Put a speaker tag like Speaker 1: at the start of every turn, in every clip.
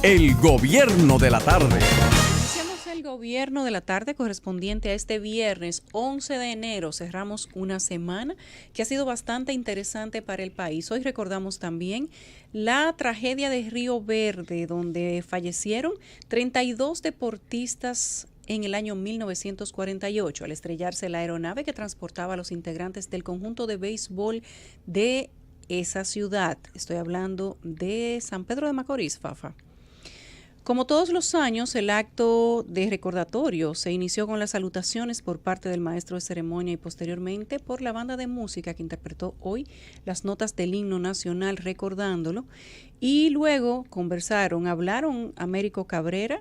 Speaker 1: El Gobierno de la Tarde.
Speaker 2: Iniciamos el Gobierno de la Tarde correspondiente a este viernes 11 de enero. Cerramos una semana que ha sido bastante interesante para el país. Hoy recordamos también la tragedia de Río Verde, donde fallecieron 32 deportistas en el año 1948 al estrellarse la aeronave que transportaba a los integrantes del conjunto de béisbol de esa ciudad. Estoy hablando de San Pedro de Macorís, Fafa. Como todos los años, el acto de recordatorio se inició con las salutaciones por parte del maestro de ceremonia y posteriormente por la banda de música que interpretó hoy las notas del himno nacional recordándolo. Y luego hablaron Américo Cabrera,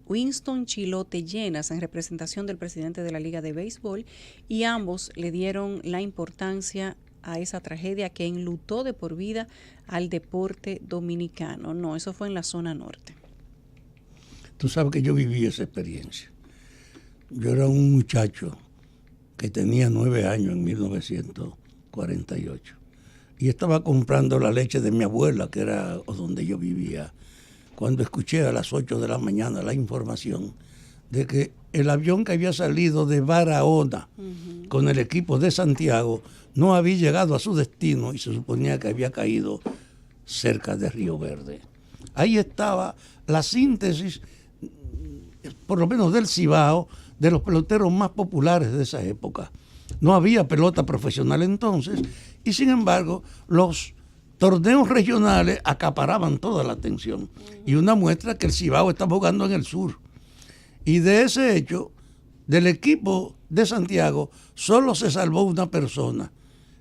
Speaker 2: Winston Chilote Llenas en representación del presidente de la Liga de Béisbol, y ambos le dieron la importancia a esa tragedia que enlutó de por vida al deporte dominicano. No, eso fue en la zona norte.
Speaker 3: Tú sabes que yo viví esa experiencia. Yo era un muchacho que tenía 9 años en 1948 y estaba comprando la leche de mi abuela, que era donde yo vivía, cuando escuché a las 8 de la mañana la información de que el avión que había salido de Barahona con el equipo de Santiago no había llegado a su destino y se suponía que había caído cerca de Río Verde. Ahí estaba la síntesis, por lo menos del Cibao, de los peloteros más populares de esa época. No había pelota profesional entonces y sin embargo los torneos regionales acaparaban toda la atención. Y una muestra que el Cibao estaba jugando en el sur. Y de ese hecho, del equipo de Santiago, solo se salvó una persona,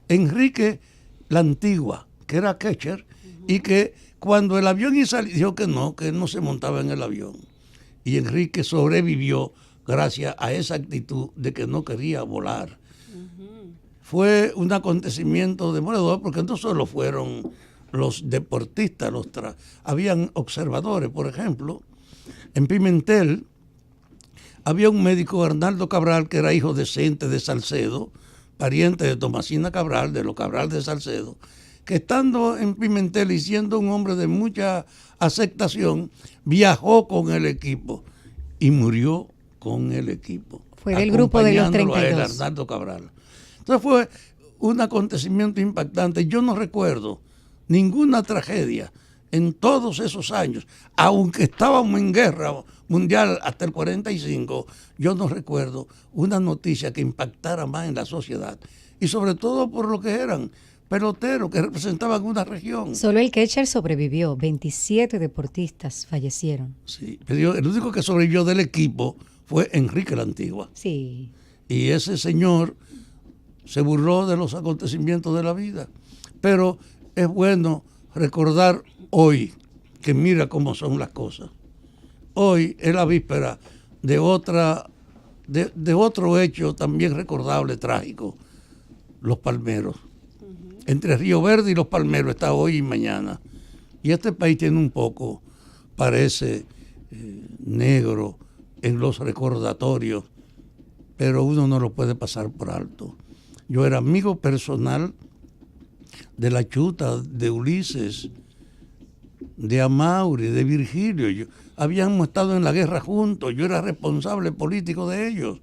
Speaker 3: Enrique La Antigua, que era catcher, y que cuando el avión iba a salir, dijo que él no se montaba en el avión. Y Enrique sobrevivió gracias a esa actitud de que no quería volar. Fue un acontecimiento demoledor porque no solo fueron los deportistas, habían observadores, por ejemplo, en Pimentel había un médico, Arnaldo Cabral, que era hijo decente de Salcedo, pariente de Tomasina Cabral, de los Cabral de Salcedo, que estando en Pimentel y siendo un hombre de mucha aceptación, viajó con el equipo y murió con el equipo.
Speaker 4: Fue del grupo de los 32.
Speaker 3: A él, Arnaldo Cabral. Entonces fue un acontecimiento impactante. Yo no recuerdo ninguna tragedia en todos esos años, aunque estábamos en guerra mundial hasta el 45, yo no recuerdo una noticia que impactara más en la sociedad, y sobre todo por lo que eran peloteros que representaban una región.
Speaker 4: Solo el catcher sobrevivió, 27 deportistas fallecieron.
Speaker 3: Sí, pero el único que sobrevivió del equipo fue Enrique La Antigua.
Speaker 4: Sí.
Speaker 3: Y ese señor se burló de los acontecimientos de la vida. Pero es bueno recordar hoy que mira cómo son las cosas. Hoy es la víspera de otro hecho también recordable, trágico, los palmeros. Entre Río Verde y los palmeros está hoy y mañana. Y este país tiene un poco, parece negro en los recordatorios, pero uno no lo puede pasar por alto. Yo era amigo personal de La Chuta, de Ulises, de Amaury, de Virgilio. Habíamos estado en la guerra juntos, yo era responsable político de ellos.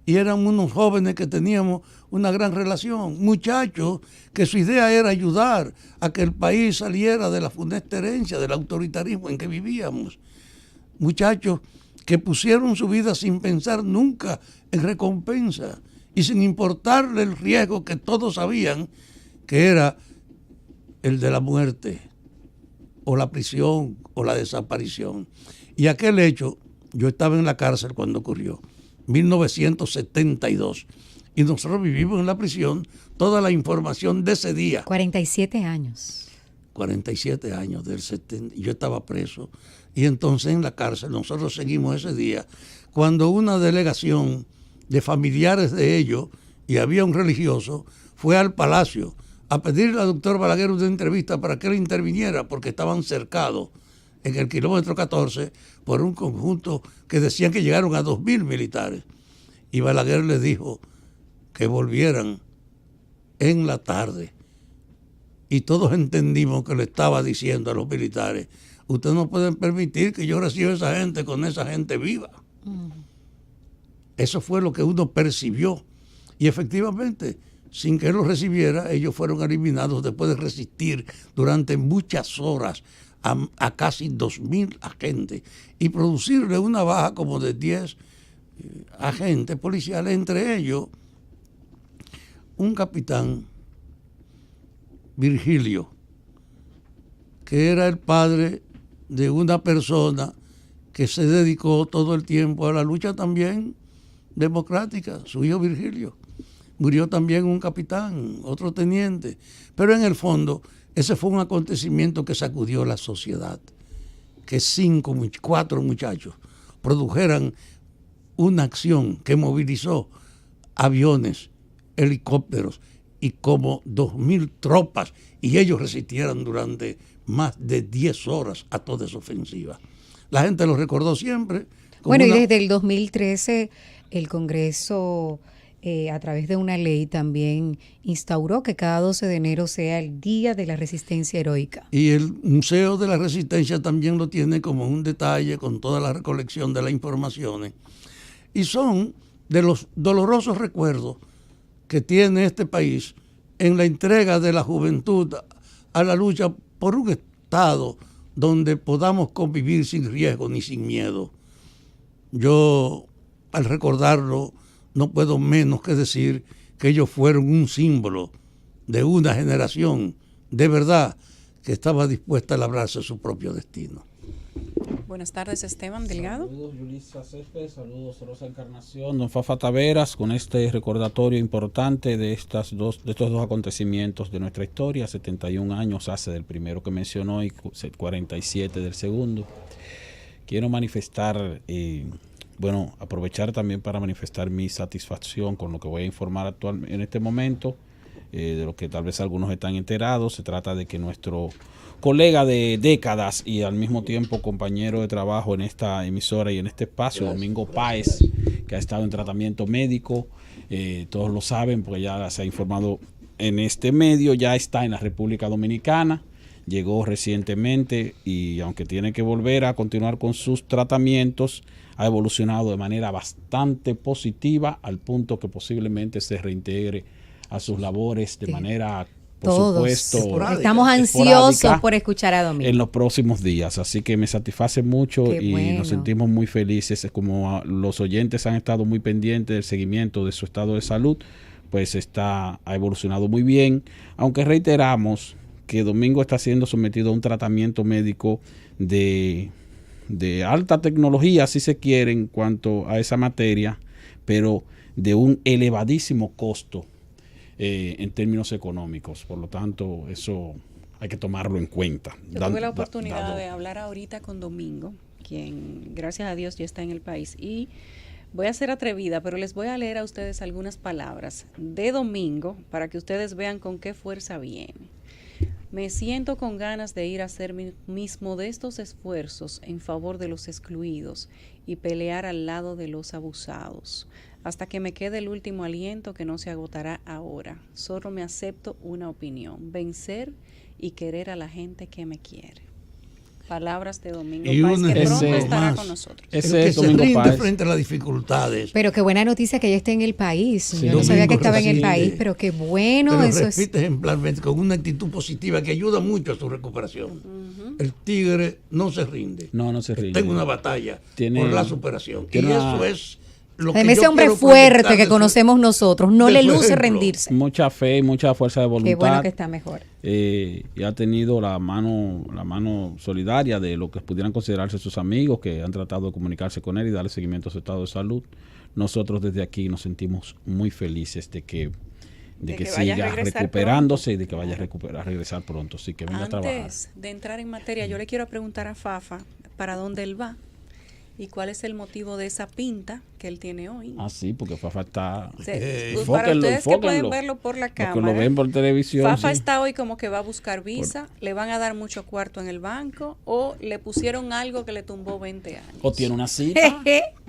Speaker 3: Y eran unos jóvenes que teníamos una gran relación, muchachos que su idea era ayudar a que el país saliera de la funesta herencia, del autoritarismo en que vivíamos. Muchachos que pusieron su vida sin pensar nunca en recompensa y sin importarle el riesgo que todos sabían que era el de la muerte o la prisión o la desaparición. Y aquel hecho, yo estaba en la cárcel cuando ocurrió, 1972, y nosotros vivimos en la prisión toda la información de ese día.
Speaker 4: 47 años.
Speaker 3: 47 años del 70, yo estaba preso, y entonces en la cárcel nosotros seguimos ese día, cuando una delegación de familiares de ellos, y había un religioso, fue al palacio a pedirle al doctor Balaguer una entrevista para que él interviniera, porque estaban cercados en el kilómetro 14 por un conjunto que decían que llegaron a 2.000 militares. Y Balaguer les dijo que volvieran en la tarde y todos entendimos que le estaba diciendo a los militares: ustedes no pueden permitir que yo reciba a esa gente con esa gente viva. Eso fue lo que uno percibió. Y efectivamente, sin que él los recibiera, ellos fueron eliminados después de resistir durante muchas horas a casi 2.000 agentes y producirle una baja como de 10 agentes policiales, entre ellos un capitán, Virgilio, que era el padre de una persona que se dedicó todo el tiempo a la lucha también democrática, su hijo Virgilio. Murió también un capitán, otro teniente, pero en el fondo ese fue un acontecimiento que sacudió la sociedad, que 4 muchachos produjeran una acción que movilizó aviones, helicópteros y como 2.000 tropas, y ellos resistieron durante más de 10 horas a toda esa ofensiva. La gente lo recordó siempre.
Speaker 4: Bueno, y desde el 2013 el Congreso, a través de una ley, también instauró que cada 12 de enero sea el Día de la Resistencia Heroica.
Speaker 3: Y el Museo de la Resistencia también lo tiene como un detalle con toda la recolección de las informaciones. Y son de los dolorosos recuerdos que tiene este país en la entrega de la juventud a la lucha por un Estado donde podamos convivir sin riesgo ni sin miedo. Yo, al recordarlo, no puedo menos que decir que ellos fueron un símbolo de una generación de verdad que estaba dispuesta a labrarse su propio destino.
Speaker 2: Buenas tardes, Esteban Delgado.
Speaker 5: Saludos, Yulisa Céspedes, saludos, Rosa Encarnación, don Fafa Taveras, con este recordatorio importante de estos dos acontecimientos de nuestra historia. 71 años hace del primero que mencionó y 47 del segundo. Quiero manifestar, aprovechar también para manifestar mi satisfacción con lo que voy a informar actualmente en este momento, de lo que tal vez algunos están enterados. Se trata de que nuestro colega de décadas y al mismo tiempo compañero de trabajo en esta emisora y en este espacio, Domingo Páez, que ha estado en tratamiento médico, todos lo saben porque ya se ha informado en este medio, ya está en la República Dominicana, llegó recientemente y aunque tiene que volver a continuar con sus tratamientos, ha evolucionado de manera bastante positiva al punto que posiblemente se reintegre a sus labores de manera, por supuesto,
Speaker 4: estamos ansiosos por escuchar a Domingo
Speaker 5: en los próximos días, así que me satisface mucho. Qué y bueno. Nos sentimos muy felices, como los oyentes han estado muy pendientes del seguimiento de su estado de salud, pues ha evolucionado muy bien, aunque reiteramos que Domingo está siendo sometido a un tratamiento médico de alta tecnología, si se quiere, en cuanto a esa materia, pero de un elevadísimo costo en términos económicos. Por lo tanto, eso hay que tomarlo en cuenta.
Speaker 2: Yo tuve la oportunidad de hablar ahorita con Domingo, quien gracias a Dios ya está en el país, y voy a ser atrevida, pero les voy a leer a ustedes algunas palabras de Domingo para que ustedes vean con qué fuerza viene. Me siento con ganas de ir a hacer mis modestos esfuerzos en favor de los excluidos y pelear al lado de los abusados, hasta que me quede el último aliento que no se agotará ahora. Solo me acepto una opinión: vencer y querer a la gente que me quiere. Palabras de Domingo Páez, que pronto estará con nosotros.
Speaker 3: Ese es Domingo Páez. Frente a las dificultades.
Speaker 4: Pero qué buena noticia que ella esté en el país. Sí, yo no sabía que estaba en el país, pero qué bueno.
Speaker 3: Pero eso repite ejemplarmente con una actitud positiva que ayuda mucho a su recuperación. El tigre no se rinde.
Speaker 5: No se rinde.
Speaker 3: Tengo una batalla por la superación. Y eso es lo que
Speaker 4: ese hombre fuerte que conocemos nosotros, no le luce rendirse.
Speaker 5: Mucha fe y mucha fuerza de voluntad.
Speaker 4: Qué bueno que está mejor.
Speaker 5: Y ha tenido la mano solidaria de lo que pudieran considerarse sus amigos, que han tratado de comunicarse con él y darle seguimiento a su estado de salud. Nosotros desde aquí nos sentimos muy felices de que siga recuperándose pronto. Y de que vaya a regresar pronto. Así que venga a trabajar.
Speaker 2: Antes de entrar en materia, yo le quiero preguntar a Fafa para dónde él va. ¿Y cuál es el motivo de esa pinta que él tiene hoy?
Speaker 5: Sí, porque Fafa está...
Speaker 2: para ustedes que pueden verlo por la cámara,
Speaker 5: que lo ven por televisión.
Speaker 2: Fafa está hoy como que va a buscar visa, le van a dar mucho cuarto en el banco, o le pusieron algo que le tumbó 20 años.
Speaker 5: O tiene una cita.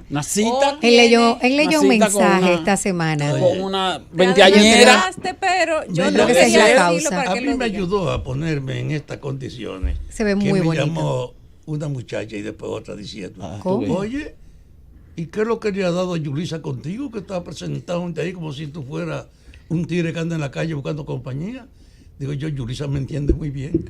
Speaker 5: Una cita.
Speaker 4: Él leyó un
Speaker 5: Una cita con
Speaker 4: mensaje
Speaker 5: una-
Speaker 4: esta semana.
Speaker 5: Con una
Speaker 2: Te
Speaker 5: veinteañera.
Speaker 2: adelantaste, pero yo
Speaker 3: Me
Speaker 2: no
Speaker 3: llama-
Speaker 2: quería
Speaker 4: Esa es la
Speaker 2: decirlo
Speaker 4: causa.
Speaker 2: para
Speaker 3: A
Speaker 2: que
Speaker 3: mí
Speaker 2: lo
Speaker 3: me
Speaker 2: diga.
Speaker 3: ayudó a ponerme en estas condiciones.
Speaker 4: Se ve
Speaker 3: que
Speaker 4: muy
Speaker 3: me
Speaker 4: bonito.
Speaker 3: llamó una muchacha y después otra diciendo,
Speaker 5: Ah,
Speaker 4: ¿Cómo?
Speaker 5: tú ves.
Speaker 3: oye, ¿y qué es lo que le ha dado a Yulisa contigo que está presentado ahí como si tú fueras un tigre que anda en la calle buscando compañía? Digo yo, Yulisa me entiende muy bien.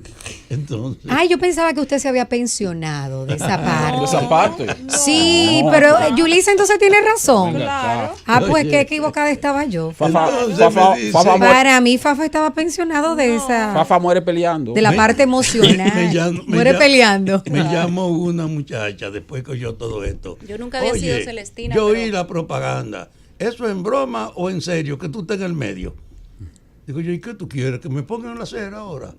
Speaker 3: Entonces,
Speaker 4: Ay, yo pensaba que usted se había pensionado de esa parte.
Speaker 5: De esa parte.
Speaker 4: Sí, pero Yulisa entonces tiene razón.
Speaker 5: Venga acá.
Speaker 4: Ah, pues
Speaker 3: Oye.
Speaker 4: qué equivocada estaba yo.
Speaker 3: Entonces
Speaker 5: Fafa
Speaker 3: me dice-
Speaker 5: muere,
Speaker 4: Para mí, Fafa estaba pensionado de esa,
Speaker 5: Fafa muere peleando.
Speaker 4: de la
Speaker 3: Me-
Speaker 4: parte emocional.
Speaker 3: me
Speaker 4: Muere
Speaker 3: llama-
Speaker 4: peleando.
Speaker 3: Me llamó una muchacha después que oyó todo esto.
Speaker 2: Yo nunca había sido
Speaker 3: Oye,
Speaker 2: Celestina,
Speaker 3: Yo
Speaker 2: pero-
Speaker 3: oí la propaganda. ¿Eso en broma o en serio? Que tú estés en el medio. Digo yo, ¿y qué tú quieres? ¿Que me pongan en la acera ahora?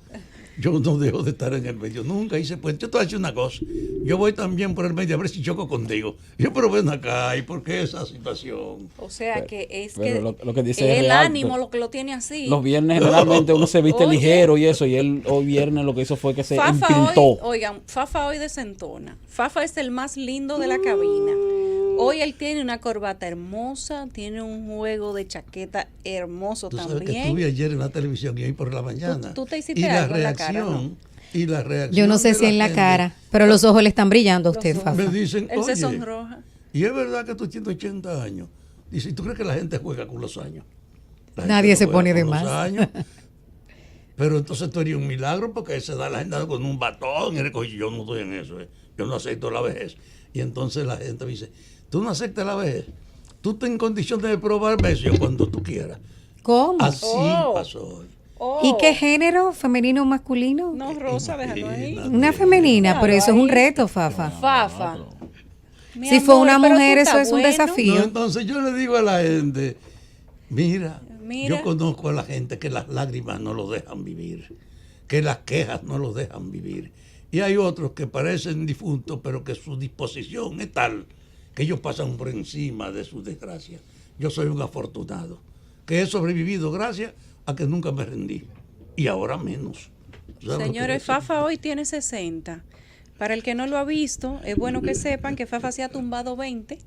Speaker 3: Yo no dejo de estar en el medio nunca. Hice, pues, yo te voy a decir una cosa. Yo voy también por el medio a ver si choco contigo. Yo, pero ven acá, ¿y por qué esa situación?
Speaker 2: O sea que es
Speaker 5: Pero
Speaker 2: que,
Speaker 5: lo que dice es
Speaker 2: el
Speaker 5: real,
Speaker 2: ánimo
Speaker 5: pero
Speaker 2: lo que lo tiene así.
Speaker 5: Los viernes generalmente uno se viste
Speaker 2: Oye.
Speaker 5: ligero y eso, y él hoy viernes lo que hizo fue que se
Speaker 2: Fafa
Speaker 5: empintó.
Speaker 2: hoy, oigan, Fafa hoy desentona. Fafa es el más lindo de la cabina. Hoy él tiene una corbata hermosa, tiene un juego de chaqueta hermoso
Speaker 3: Tú sabes que
Speaker 2: también.
Speaker 3: estuve ayer en la televisión y hoy por la mañana.
Speaker 2: tú te hiciste
Speaker 3: y la
Speaker 2: algo en la cara,
Speaker 3: reacción, y la reacción.
Speaker 4: Yo no sé
Speaker 3: de
Speaker 4: si en la
Speaker 3: gente,
Speaker 4: cara, pero los ojos le están brillando a usted,
Speaker 2: Los
Speaker 4: Fafa.
Speaker 3: Me dicen,
Speaker 2: Él se
Speaker 3: oye,
Speaker 2: sonroja.
Speaker 3: y es verdad que tú tienes 80 años. Dice, ¿y tú crees que la gente juega con los años? La gente
Speaker 4: Nadie
Speaker 3: no
Speaker 4: se
Speaker 3: juega
Speaker 4: pone
Speaker 3: con
Speaker 4: de
Speaker 3: los
Speaker 4: más.
Speaker 3: años. Pero entonces tú eres un milagro porque se da la gente con un batón y recoge. Yo no estoy en eso. Yo no acepto la vejez. Y entonces la gente me dice, tú no aceptas la vejez. Tú estás en condición de probar besos cuando tú quieras.
Speaker 4: ¿Cómo?
Speaker 3: Así
Speaker 2: Oh.
Speaker 3: pasó hoy.
Speaker 2: Oh,
Speaker 4: ¿Y qué género? ¿Femenino o masculino?
Speaker 2: No, Rosa, déjalo ahí.
Speaker 3: Imagínate.
Speaker 4: Una femenina,
Speaker 2: Déjalo
Speaker 4: pero eso es un
Speaker 2: ahí.
Speaker 4: reto, Fafa.
Speaker 2: Fafa. Mi
Speaker 4: Si fue
Speaker 2: amor,
Speaker 4: una
Speaker 2: pero tú
Speaker 4: mujer, eso
Speaker 2: estás
Speaker 4: es un
Speaker 2: bueno.
Speaker 4: desafío.
Speaker 3: No, entonces yo le digo a la gente, mira,
Speaker 2: Mira.
Speaker 3: yo conozco a la gente que las lágrimas no lo dejan vivir, que las quejas no lo dejan vivir. Y hay otros que parecen difuntos, pero que su disposición es tal que ellos pasan por encima de su desgracia. Yo soy un afortunado, que he sobrevivido gracias a que nunca me rendí. Y ahora menos. ¿Sabes lo que
Speaker 2: Señores,
Speaker 3: es?
Speaker 2: Fafa hoy tiene 60. Para el que no lo ha visto, es bueno que sepan que Fafa se ha tumbado 20,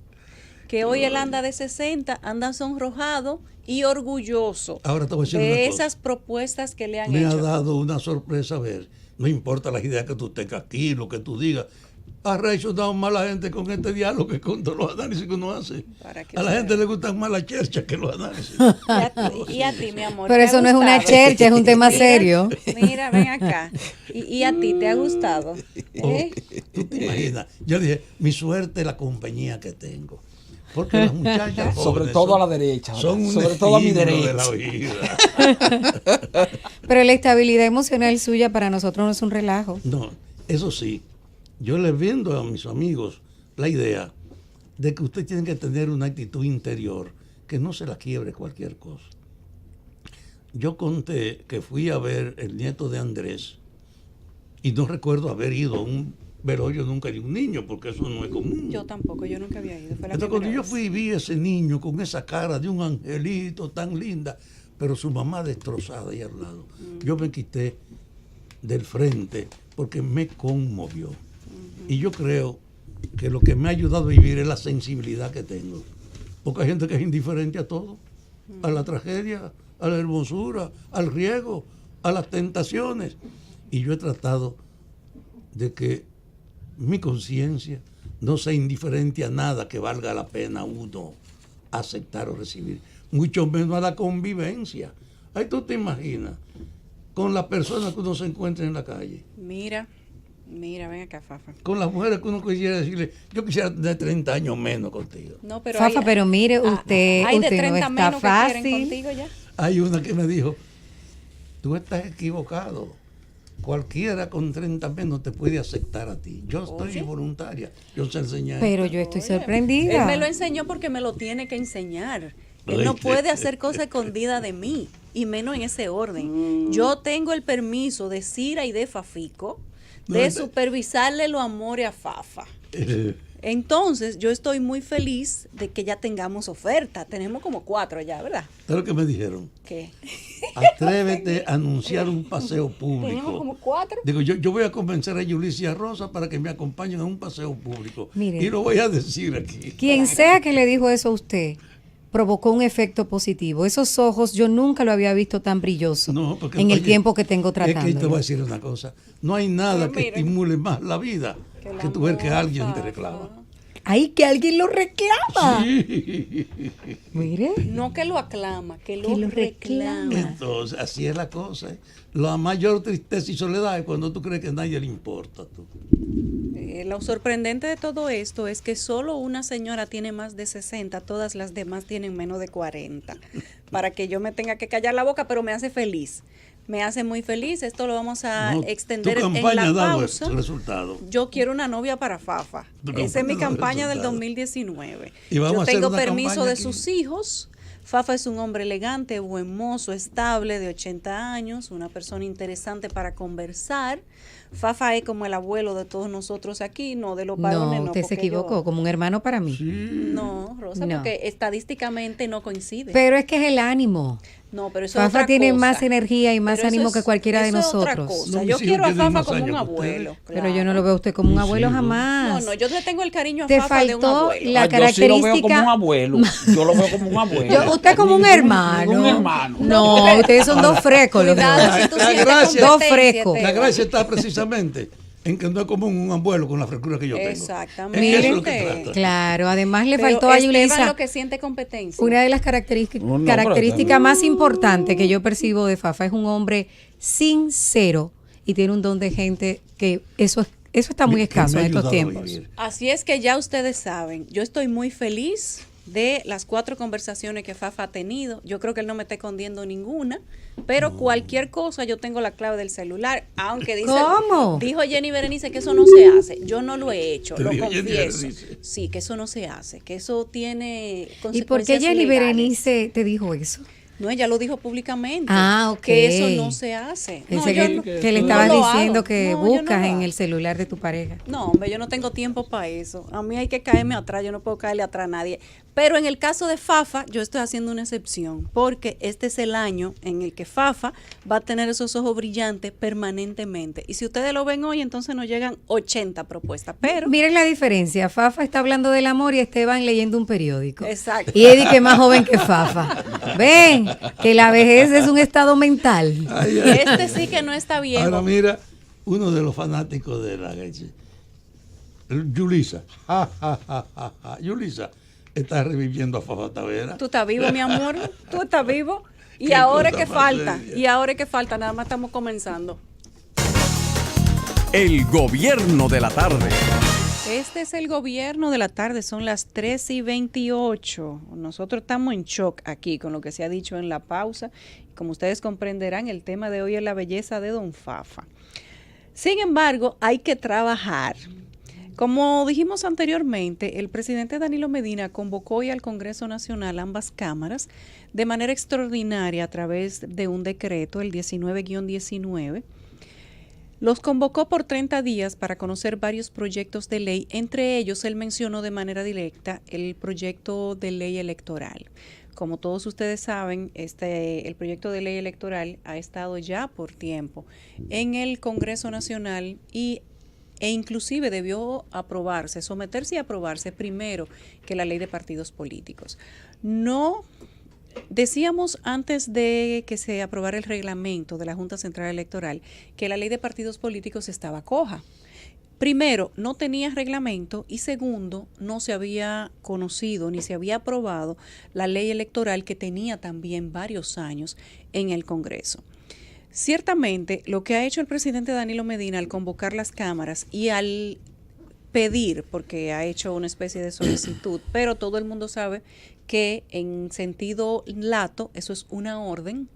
Speaker 2: que hoy él anda de 60, anda sonrojado y orgulloso
Speaker 3: Ahora te voy a decir
Speaker 2: de
Speaker 3: una cosa.
Speaker 2: esas propuestas que le han
Speaker 3: Me ha
Speaker 2: hecho.
Speaker 3: dado una sorpresa ver. No importa las ideas que tú tengas aquí, lo que tú digas. Ha reaccionado más la gente con este diálogo que con todos los análisis que uno hace.
Speaker 2: Para que
Speaker 3: A la
Speaker 2: sea.
Speaker 3: gente le gustan más las cherchas que los análisis.
Speaker 2: Y a ti, mi amor.
Speaker 4: Pero
Speaker 2: ¿te ha
Speaker 4: eso no es una
Speaker 2: gustado?
Speaker 4: chercha, es un tema
Speaker 2: Mira,
Speaker 4: serio.
Speaker 2: Mira, ven acá. Y a ti, ¿te ha gustado?
Speaker 3: Oh,
Speaker 2: ¿Eh?
Speaker 3: tú te imaginas. Yo dije, mi suerte es la compañía que tengo. Porque las muchachas
Speaker 5: Sobre
Speaker 3: jóvenes
Speaker 5: todo
Speaker 3: son-
Speaker 5: a la derecha,
Speaker 3: Son un
Speaker 5: sobre todo a mi
Speaker 3: estímulo
Speaker 5: derecha.
Speaker 3: de la vida.
Speaker 4: Pero la estabilidad emocional suya para nosotros no es un relajo.
Speaker 3: No, eso sí, yo les vendo a mis amigos la idea de que usted tiene que tener una actitud interior, que no se la quiebre cualquier cosa. Yo conté que fui a ver el nieto de Andrés y no recuerdo haber ido a un velorio nunca de un niño, porque eso no es común.
Speaker 2: Yo tampoco, yo nunca había ido. Fue la
Speaker 3: Entonces, cuando
Speaker 2: primera
Speaker 3: yo
Speaker 2: vez.
Speaker 3: fui y vi ese niño con esa cara de un angelito tan linda, pero su mamá destrozada ahí al lado, yo me quité del frente porque me conmovió. Y yo creo que lo que me ha ayudado a vivir es la sensibilidad que tengo. Porque hay gente que es indiferente a todo, a la tragedia, a la hermosura, al riesgo, a las tentaciones. Y yo he tratado de que mi conciencia no sea indiferente a nada que valga la pena uno aceptar o recibir, mucho menos a la convivencia. Ahí tú te imaginas, con las personas que uno se encuentra en la calle,
Speaker 2: Mira, ven acá, Fafa.
Speaker 3: con las mujeres que uno quisiera decirle, yo quisiera tener 30 años menos contigo.
Speaker 2: No, pero
Speaker 4: Fafa,
Speaker 2: hay-
Speaker 4: pero mire,
Speaker 2: ah,
Speaker 4: usted,
Speaker 2: hay de
Speaker 4: usted no
Speaker 2: 30
Speaker 4: está
Speaker 2: menos que quieren
Speaker 4: fácil.
Speaker 2: contigo ya.
Speaker 3: Hay una que me dijo, tú estás equivocado. Cualquiera con 30 menos te puede aceptar a ti. Yo estoy
Speaker 2: Oye.
Speaker 3: voluntaria. Yo se enseñé.
Speaker 4: Pero yo estoy
Speaker 2: Él
Speaker 4: sorprendida.
Speaker 2: me lo enseñó porque me lo tiene que enseñar. Él
Speaker 3: Ay,
Speaker 2: no
Speaker 3: qué-
Speaker 2: puede hacer cosas escondidas de mí, y menos en ese orden. Yo tengo el permiso de Cira y de Fafico de
Speaker 3: No,
Speaker 2: supervisarle los amores a Fafa. Entonces, yo estoy muy feliz de que ya tengamos oferta. Tenemos como 4 ya, ¿verdad?
Speaker 3: ¿Sabes lo que me dijeron?
Speaker 2: ¿Qué?
Speaker 3: Atrévete a anunciar un paseo público.
Speaker 2: Tenemos como 4.
Speaker 3: Digo, yo voy a convencer a Yulisa y a Rosa para que me acompañen a un paseo público.
Speaker 4: Mire.
Speaker 3: Y lo voy a decir aquí.
Speaker 4: Quien sea que le dijo eso a usted, provocó un efecto positivo. Esos ojos yo nunca lo había visto tan brilloso
Speaker 3: No, porque,
Speaker 4: en el
Speaker 3: oye,
Speaker 4: tiempo que tengo
Speaker 3: Es
Speaker 4: tratando.
Speaker 3: que te voy a decir una cosa. No hay nada que estimule más la vida que tú ver que alguien te reclama.
Speaker 4: ¡Ay, que alguien lo reclama!
Speaker 3: Sí.
Speaker 4: Mire.
Speaker 2: No que lo aclama, que lo
Speaker 4: lo
Speaker 2: reclama.
Speaker 3: Entonces, así es la cosa. La mayor tristeza y soledad es cuando tú crees que a nadie le importa. Tú.
Speaker 2: Lo sorprendente de todo esto es que solo una señora tiene más de 60, todas las demás tienen menos de 40. Para que yo me tenga que callar la boca, pero me hace feliz. Me hace muy feliz. Esto lo vamos a
Speaker 3: No,
Speaker 2: extender
Speaker 3: tu
Speaker 2: en
Speaker 3: campaña
Speaker 2: la
Speaker 3: ha dado
Speaker 2: pausa.
Speaker 3: el resultado.
Speaker 2: Yo quiero una novia para Fafa.
Speaker 3: Tu
Speaker 2: Esa es mi
Speaker 3: campaña ha dado
Speaker 2: campaña del
Speaker 3: resultado.
Speaker 2: 2019.
Speaker 3: Y vamos a
Speaker 2: Yo
Speaker 3: hacer
Speaker 2: tengo
Speaker 3: una
Speaker 2: permiso
Speaker 3: campaña
Speaker 2: de
Speaker 3: aquí.
Speaker 2: sus hijos. Fafa es un hombre elegante, buen mozo, estable, de 80 años, una persona interesante para conversar. Fafa es como el abuelo de todos nosotros aquí, no de los varones.
Speaker 4: No, usted se
Speaker 2: porque
Speaker 4: equivocó, como un hermano para mí.
Speaker 2: No, Rosa,
Speaker 4: No.
Speaker 2: porque estadísticamente no coincide.
Speaker 4: Pero es que es el ánimo.
Speaker 2: No, pero eso es
Speaker 4: Fafa
Speaker 2: otra
Speaker 4: tiene
Speaker 2: cosa.
Speaker 4: más energía y más
Speaker 2: Pero eso
Speaker 4: ánimo
Speaker 2: es-
Speaker 4: que cualquiera de
Speaker 2: eso es otra
Speaker 4: nosotros.
Speaker 2: cosa.
Speaker 3: No,
Speaker 2: Yo
Speaker 3: mis
Speaker 2: quiero a
Speaker 3: hijos tienen
Speaker 2: Fafa
Speaker 3: más
Speaker 2: como un
Speaker 3: años que
Speaker 2: abuelo.
Speaker 3: ustedes.
Speaker 4: Pero yo no lo veo a usted como un
Speaker 3: Mis
Speaker 4: abuelo
Speaker 3: hijos.
Speaker 4: jamás.
Speaker 2: No, yo le tengo el cariño a
Speaker 4: Te
Speaker 2: Fafa de un
Speaker 4: faltó
Speaker 2: abuelo.
Speaker 4: la
Speaker 5: Yo sí lo veo como
Speaker 4: característica-
Speaker 5: un abuelo. Yo lo veo como un abuelo.
Speaker 4: Usted como un hermano.
Speaker 5: Un hermano.
Speaker 4: No, ustedes son dos frecos. los
Speaker 2: Cuidado,
Speaker 4: dos.
Speaker 2: si tú
Speaker 3: La
Speaker 2: sientes
Speaker 3: gracia-
Speaker 4: Dos
Speaker 2: competencia,
Speaker 4: frescos.
Speaker 2: te
Speaker 3: La
Speaker 2: va.
Speaker 3: gracia está precisamente en que no es como un abuelo con la frescura que yo tengo.
Speaker 2: Exactamente.
Speaker 3: Eso es lo que
Speaker 2: Miren,
Speaker 3: trata.
Speaker 4: Claro, además le
Speaker 2: Pero
Speaker 4: faltó a
Speaker 2: Esteban
Speaker 4: Yulisa
Speaker 2: lo que siente competencia.
Speaker 4: una de las
Speaker 5: No,
Speaker 4: características más importantes que yo percibo de Fafa. Es un hombre sincero y tiene un don de gente que eso está muy
Speaker 3: Que
Speaker 4: escaso
Speaker 3: me ha
Speaker 4: en estos
Speaker 3: ayudado a
Speaker 4: tiempos.
Speaker 3: vivir.
Speaker 2: Así es que ya ustedes saben, yo estoy muy feliz de las 4 conversaciones que Fafa ha tenido. Yo creo que él no me está escondiendo ninguna, pero cualquier cosa yo tengo la clave del celular, aunque dice,
Speaker 4: ¿Cómo?
Speaker 2: dijo Jenny Berenice que eso no se hace. Yo no lo he hecho,
Speaker 3: Te
Speaker 2: lo
Speaker 3: dijo Jenny
Speaker 2: confieso.
Speaker 3: Berenice.
Speaker 2: Sí, que eso no se hace, que eso tiene
Speaker 4: ¿Y
Speaker 2: consecuencias
Speaker 4: por qué Jenny
Speaker 2: legales.
Speaker 4: Berenice te dijo eso?
Speaker 2: No, ella lo dijo públicamente.
Speaker 4: Ah, ok.
Speaker 2: Que eso no se hace. No,
Speaker 4: Pensé
Speaker 2: yo
Speaker 4: que,
Speaker 2: no-
Speaker 4: que le
Speaker 2: no
Speaker 4: estabas
Speaker 2: lo
Speaker 4: diciendo
Speaker 2: hago.
Speaker 4: que
Speaker 2: No, yo no
Speaker 4: buscas
Speaker 2: lo
Speaker 4: en
Speaker 2: hago.
Speaker 4: el celular de tu pareja.
Speaker 2: No, hombre, yo no tengo tiempo para eso. A mí hay que caerme atrás, yo no puedo caerle atrás a nadie. Pero en el caso de Fafa, yo estoy haciendo una excepción, porque este es el año en el que Fafa va a tener esos ojos brillantes permanentemente. Y si ustedes lo ven hoy, entonces nos llegan 80 propuestas. Pero,
Speaker 4: Miren la diferencia. Fafa está hablando del amor y Esteban leyendo un periódico.
Speaker 2: exacto.
Speaker 4: Y Eddie que es más joven que Fafa. Ven, que la vejez es un estado mental.
Speaker 3: Ay, ay.
Speaker 2: Este sí que no está viejo.
Speaker 3: Ahora mira, uno de los fanáticos de la leche, Yulisa. Yulisa está reviviendo a Fafa Tavera.
Speaker 2: Tú estás vivo, mi amor. Tú estás vivo. Y
Speaker 3: Qué
Speaker 2: ahora es
Speaker 3: cosa
Speaker 2: que
Speaker 3: más
Speaker 2: falta.
Speaker 3: seria.
Speaker 2: Y ahora es que falta. Nada más estamos comenzando.
Speaker 1: El gobierno de la tarde.
Speaker 2: Este es el gobierno de la tarde, son las 3:28. Nosotros estamos en shock aquí con lo que se ha dicho en la pausa. Como ustedes comprenderán, el tema de hoy es la belleza de Don Fafa. Sin embargo, hay que trabajar. Como dijimos anteriormente, el presidente Danilo Medina convocó hoy al Congreso Nacional, ambas cámaras, de manera extraordinaria a través de un decreto, el 19-19. Los convocó por 30 días para conocer varios proyectos de ley. Entre ellos, él mencionó de manera directa el proyecto de ley electoral. Como todos ustedes saben, el proyecto de ley electoral ha estado ya por tiempo en el Congreso Nacional e inclusive debió aprobarse, someterse y aprobarse primero que la ley de partidos políticos. No decíamos antes de que se aprobara el reglamento de la Junta Central Electoral que la ley de partidos políticos estaba coja. Primero, no tenía reglamento y segundo, no se había conocido ni se había aprobado la ley electoral que tenía también varios años en el Congreso. Ciertamente, lo que ha hecho el presidente Danilo Medina al convocar las cámaras y al pedir, porque ha hecho una especie de solicitud, pero todo el mundo sabe que en sentido lato eso es una orden.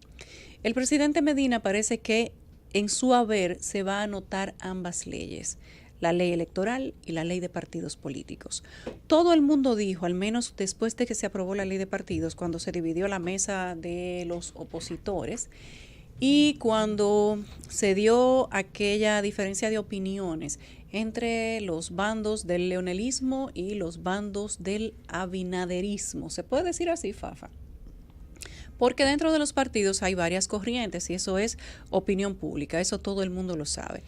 Speaker 2: El presidente Medina parece que en su haber se va a anotar ambas leyes, la ley electoral y la ley de partidos políticos. Todo el mundo dijo, al menos después de que se aprobó la ley de partidos, cuando se dividió la mesa de los opositores, Y cuando se dio aquella diferencia de opiniones entre los bandos del leonelismo y los bandos del abinaderismo, ¿se puede decir así, Fafa? Porque dentro de los partidos hay varias corrientes y eso es opinión pública, eso todo el mundo lo sabe.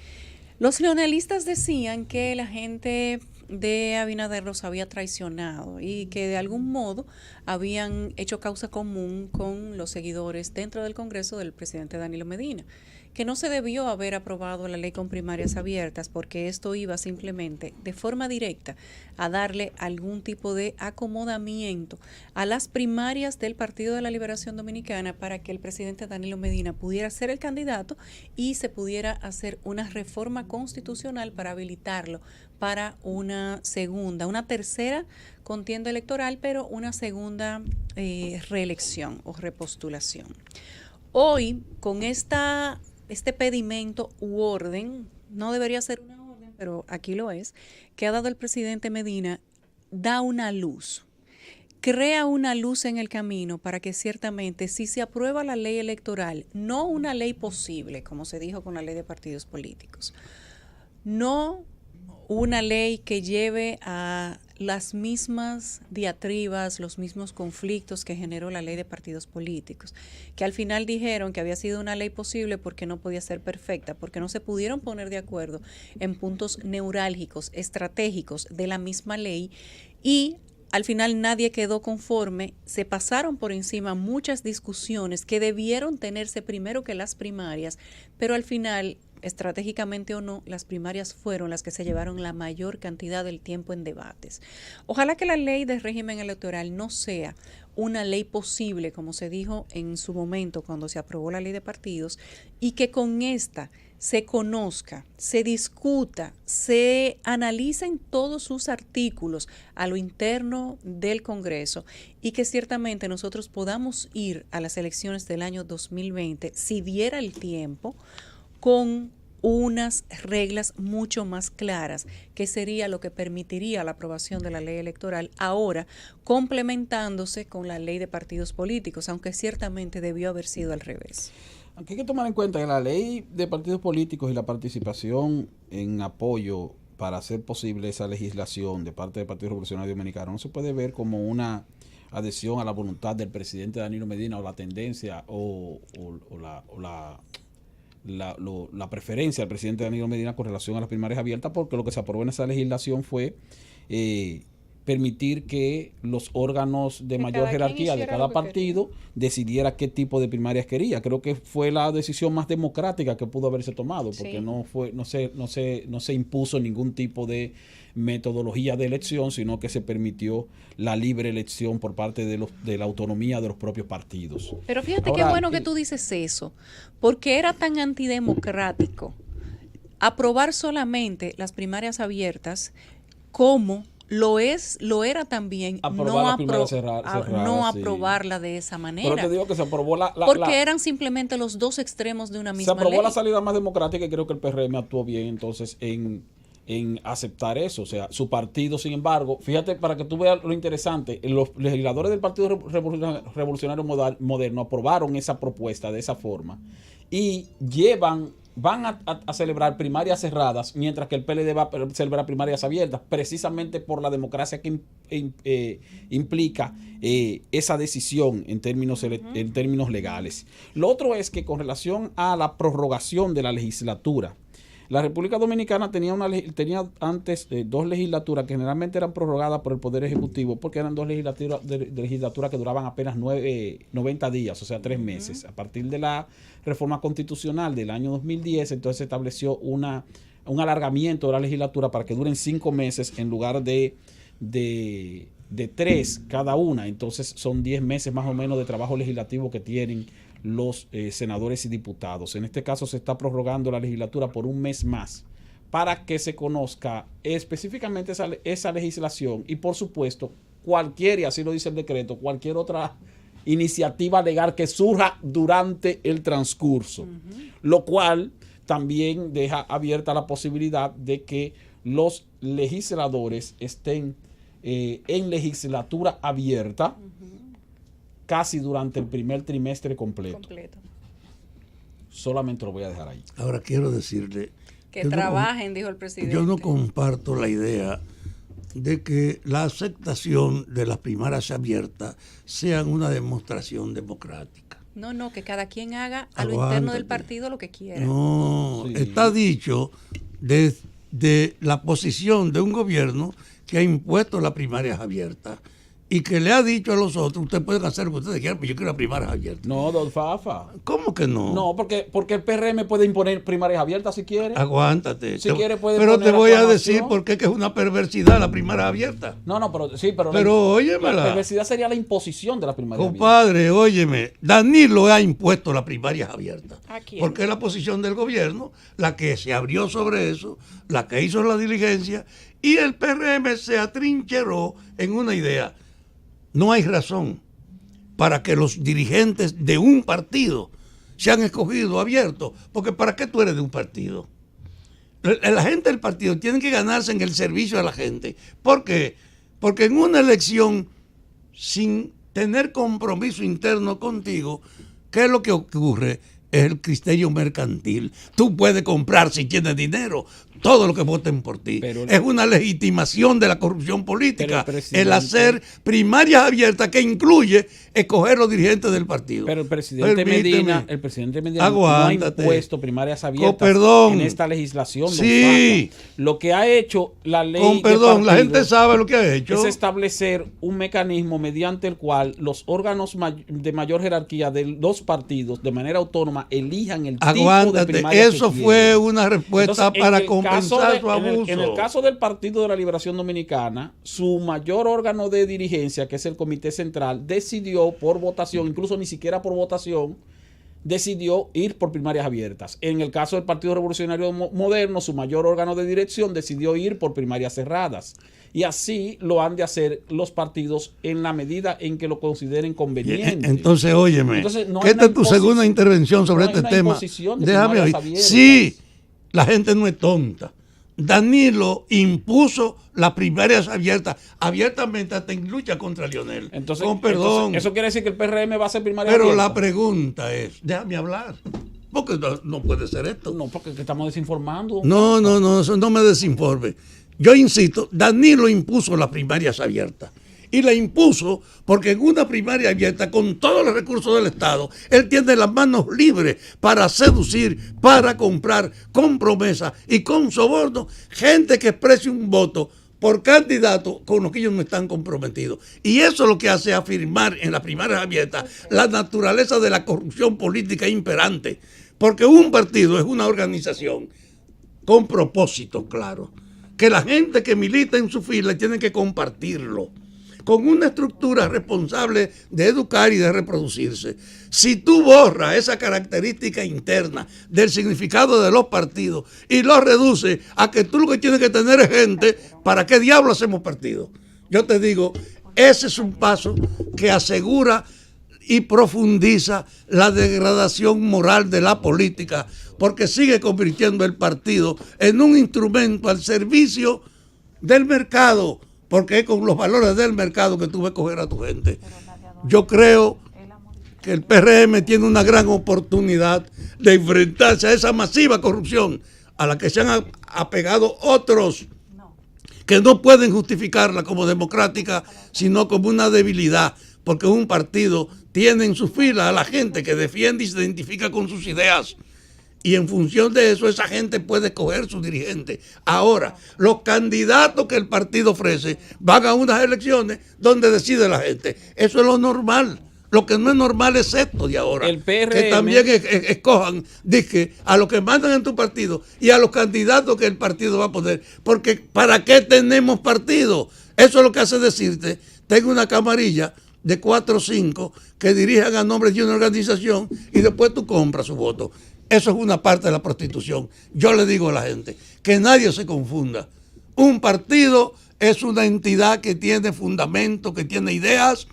Speaker 2: Los leonelistas decían que la gente de Abinader los había traicionado y que de algún modo habían hecho causa común con los seguidores dentro del Congreso del presidente Danilo Medina, que no se debió haber aprobado la ley con primarias abiertas porque esto iba simplemente de forma directa a darle algún tipo de acomodamiento a las primarias del Partido de la Liberación Dominicana para que el presidente Danilo Medina pudiera ser el candidato y se pudiera hacer una reforma constitucional para habilitarlo para una tercera contienda electoral, pero una segunda reelección o repostulación. Hoy, con este pedimento u orden, no debería ser una orden, pero aquí lo es, que ha dado el presidente Medina, da una luz, crea una luz en el camino para que ciertamente si se aprueba la ley electoral, no una ley posible, como se dijo con la ley de partidos políticos, no una ley que lleve a las mismas diatribas, los mismos conflictos que generó la ley de partidos políticos, que al final dijeron que había sido una ley posible porque no podía ser perfecta, porque no se pudieron poner de acuerdo en puntos neurálgicos, estratégicos de la misma ley y al final nadie quedó conforme, se pasaron por encima muchas discusiones que debieron tenerse primero que las primarias, pero al final, estratégicamente o no, las primarias fueron las que se llevaron la mayor cantidad del tiempo en debates. Ojalá que la ley de régimen electoral no sea una ley posible, como se dijo en su momento cuando se aprobó la ley de partidos, y que con esta se conozca, se discuta, se analicen todos sus artículos a lo interno del Congreso y que ciertamente nosotros podamos ir a las elecciones del año 2020, si diera el tiempo, con unas reglas mucho más claras, que sería lo que permitiría la aprobación de la ley electoral, ahora complementándose con la ley de partidos políticos, aunque ciertamente debió haber sido al revés.
Speaker 5: Aquí hay que tomar en cuenta que la ley de partidos políticos y la participación en apoyo para hacer posible esa legislación de parte del Partido Revolucionario Dominicano no se puede ver como una adhesión a la voluntad del presidente Danilo Medina o la tendencia o la preferencia del presidente Danilo Medina con relación a las primarias abiertas, porque lo que se aprobó en esa legislación fue permitir que los órganos de mayor jerarquía de cada partido decidiera qué tipo de primarias quería. Creo que fue la decisión más democrática que pudo haberse tomado, porque no se impuso ningún tipo de metodología de elección, sino que se permitió la libre elección por parte de la autonomía de los propios partidos.
Speaker 2: Pero fíjate qué bueno que tú dices eso, porque era tan antidemocrático aprobar solamente las primarias abiertas como lo era también no aprobarla de esa manera.
Speaker 5: Pero te digo que se aprobó
Speaker 2: porque eran simplemente los dos extremos de una misma ley.
Speaker 5: Se aprobó la salida más democrática y creo que el PRM actuó bien entonces en aceptar eso. O sea, su partido, sin embargo, fíjate para que tú veas lo interesante, los legisladores del Partido Revolucionario Moderno aprobaron esa propuesta de esa forma y van a celebrar primarias cerradas, mientras que el PLD va a celebrar primarias abiertas, precisamente por la democracia que implica esa decisión en términos legales. Lo otro es que con relación a la prorrogación de la legislatura, la República Dominicana tenía antes dos legislaturas que generalmente eran prorrogadas por el Poder Ejecutivo porque eran dos legislaturas que duraban apenas 90 días, o sea, 3 meses. A partir de la reforma constitucional del año 2010, entonces se estableció un alargamiento de la legislatura para que duren 5 meses en lugar de 3 cada una. Entonces son 10 meses más o menos de trabajo legislativo que tienen los senadores y diputados. En este caso se está prorrogando la legislatura por 1 mes más para que se conozca específicamente esa legislación y por supuesto cualquier, y así lo dice el decreto, cualquier otra iniciativa legal que surja durante el transcurso, lo cual también deja abierta la posibilidad de que los legisladores estén en legislatura abierta casi durante el primer trimestre completo. Solamente lo voy a dejar ahí.
Speaker 3: Ahora quiero decirle
Speaker 2: Que
Speaker 3: yo
Speaker 2: trabajen, dijo el presidente.
Speaker 3: Yo no comparto la idea de que la aceptación de las primarias abiertas sean una demostración democrática.
Speaker 2: No, que cada quien haga a lo
Speaker 3: Aguántate.
Speaker 2: interno del partido lo que quiera.
Speaker 3: No,
Speaker 5: Sí.
Speaker 3: está dicho de la posición de un gobierno que ha impuesto las primarias abiertas y que le ha dicho a los otros, ustedes pueden hacer lo que ustedes quieran, pero yo quiero las primarias abiertas.
Speaker 5: No, don Fafa.
Speaker 3: ¿Cómo que no?
Speaker 5: No, porque el PRM puede imponer primarias abiertas si quiere.
Speaker 3: Aguántate.
Speaker 5: Si quiere puede
Speaker 3: pero te
Speaker 5: poner
Speaker 3: voy a
Speaker 5: aclamación.
Speaker 3: decir por qué que es una perversidad la primaria abierta.
Speaker 5: No, pero sí, pero
Speaker 3: óyemela.
Speaker 5: la perversidad sería la imposición de las primarias abiertas.
Speaker 3: Compadre, óyeme, Danilo ha impuesto las primarias abiertas.
Speaker 2: ¿A quién?
Speaker 3: Porque es la posición del gobierno la que se abrió sobre eso, la que hizo la diligencia, y el PRM se atrincheró en una idea. No hay razón para que los dirigentes de un partido sean escogidos abiertos, porque ¿para qué tú eres de un partido? La gente del partido tiene que ganarse en el servicio a la gente. ¿Por qué? Porque en una elección sin tener compromiso interno contigo, ¿qué es lo que ocurre? Es el criterio mercantil. Tú puedes comprar, si tienes dinero, todo lo que voten por ti. Es una legitimación de la corrupción política el hacer primarias abiertas que incluye escoger los dirigentes del partido.
Speaker 5: Pero el presidente Medina no ha impuesto primarias abiertas en esta legislación.
Speaker 3: Sí.
Speaker 5: Lo que ha hecho la ley
Speaker 3: Con perdón, la gente sabe lo que ha hecho.
Speaker 5: Es establecer un mecanismo mediante el cual los órganos de mayor jerarquía de los partidos de manera autónoma elijan el tipo de primaria
Speaker 3: eso
Speaker 5: que
Speaker 3: fue
Speaker 5: quieren.
Speaker 3: una respuesta
Speaker 5: Entonces,
Speaker 3: para compensar su abuso.
Speaker 5: En el caso del Partido de la Liberación Dominicana, su mayor órgano de dirigencia, que es el Comité Central, decidió por votación, incluso ni siquiera por votación, decidió ir por primarias abiertas. En el caso del Partido Revolucionario Moderno, su mayor órgano de dirección decidió ir por primarias cerradas. Y así lo han de hacer los partidos en la medida en que lo consideren conveniente.
Speaker 3: Entonces, óyeme, esta es tu segunda intervención sobre este tema. Déjame oír. Sí, la gente no es tonta. Danilo impuso las primarias abiertas, abiertamente hasta en lucha contra Lionel.
Speaker 5: Entonces,
Speaker 3: con perdón.
Speaker 5: Eso quiere decir que el PRM va a hacer primarias
Speaker 3: abiertas. Pero
Speaker 5: abiertas.
Speaker 3: la pregunta es, déjame hablar. Porque no puede ser esto.
Speaker 5: No, porque estamos desinformando.
Speaker 3: No, eso no me desinforme. Yo insisto, Danilo impuso las primarias abiertas. Y la impuso porque en una primaria abierta, con todos los recursos del Estado, él tiene las manos libres para seducir, para comprar con promesa y con soborno gente que exprese un voto por candidato con los que ellos no están comprometidos. Y eso es lo que hace afirmar en las primarias abiertas la naturaleza de la corrupción política imperante. Porque un partido es una organización con propósito claro, que la gente que milita en su fila tiene que compartirlo, con una estructura responsable de educar y de reproducirse. Si tú borras esa característica interna del significado de los partidos y lo reduces a que tú lo que tienes que tener es gente, ¿para qué diablo hacemos partidos? Yo te digo, ese es un paso que asegura y profundiza la degradación moral de la política, porque sigue convirtiendo el partido en un instrumento al servicio del mercado, porque es con los valores del mercado que tú vas a coger a tu gente. Yo creo que el PRM tiene una gran oportunidad de enfrentarse a esa masiva corrupción a la que se han apegado otros que no pueden justificarla como democrática, sino como una debilidad, porque un partido tiene en su fila a la gente que defiende y se identifica con sus ideas. Y en función de eso, esa gente puede escoger su dirigente. Ahora, los candidatos que el partido ofrece van a unas elecciones donde decide la gente. Eso es lo normal. Lo que no es normal es esto de ahora.
Speaker 5: El PRM,
Speaker 3: que también escojan, dije, a los que mandan en tu partido y a los candidatos que el partido va a poner. Porque ¿para qué tenemos partido? Eso es lo que hace decirte, tengo una camarilla de 4 o 5 que dirijan a nombre de una organización y después tú compras su voto. Eso es una parte de la prostitución. Yo le digo a la gente que nadie se confunda. Un partido es una entidad que tiene fundamento, que tiene ideas,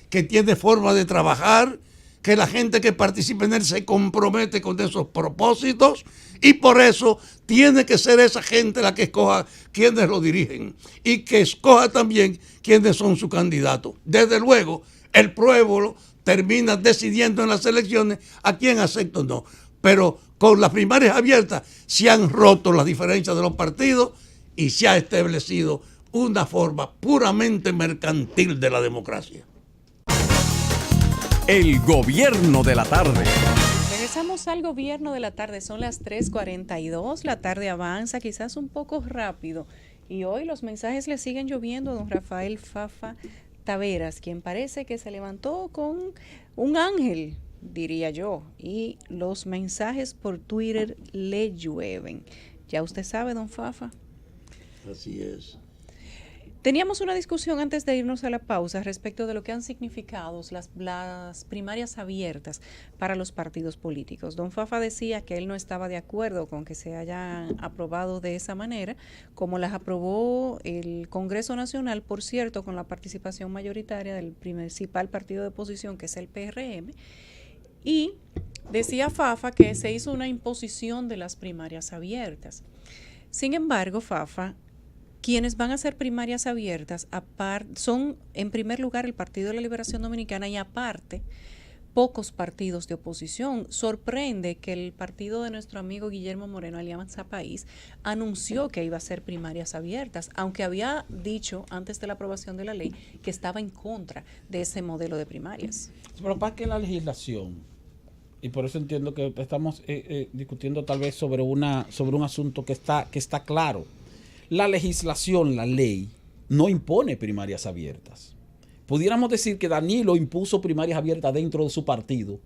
Speaker 3: que tiene forma de trabajar, que la gente que participa en él se compromete con esos propósitos y por eso tiene que ser esa gente la que escoja quienes lo dirigen y que escoja también quienes son sus candidatos. Desde luego, el pueblo termina decidiendo en las elecciones a quién acepta o no. pero con las primarias abiertas se han roto las diferencias de los partidos y se ha establecido una forma puramente mercantil de la democracia.
Speaker 1: El gobierno de la tarde.
Speaker 2: Regresamos al gobierno de la tarde, son las 3:42, la tarde avanza quizás un poco rápido y hoy los mensajes le siguen lloviendo a don Rafael Fafa Taveras, quien parece que se levantó con un ángel, diría yo, y los mensajes por Twitter le llueven. Ya usted sabe, don Fafa.
Speaker 3: Así es.
Speaker 2: Teníamos una discusión antes de irnos a la pausa respecto de lo que han significado las primarias abiertas para los partidos políticos. Don Fafa decía que él no estaba de acuerdo con que se hayan aprobado de esa manera, como las aprobó el Congreso Nacional, por cierto, con la participación mayoritaria del principal partido de oposición, que es el PRM, y decía Fafa que se hizo una imposición de las primarias abiertas. Sin embargo, Fafa, quienes van a hacer primarias abiertas son, en primer lugar, el Partido de la Liberación Dominicana y aparte, pocos partidos de oposición. Sorprende que el partido de nuestro amigo Guillermo Moreno, Alianza País, anunció que iba a hacer primarias abiertas, aunque había dicho antes de la aprobación de la ley que estaba en contra de ese modelo de primarias.
Speaker 5: Pero para que la legislación, y por eso entiendo que estamos discutiendo tal vez sobre un asunto que está claro. La legislación, la ley, no impone primarias abiertas. Pudiéramos decir que Danilo impuso primarias abiertas dentro de su partido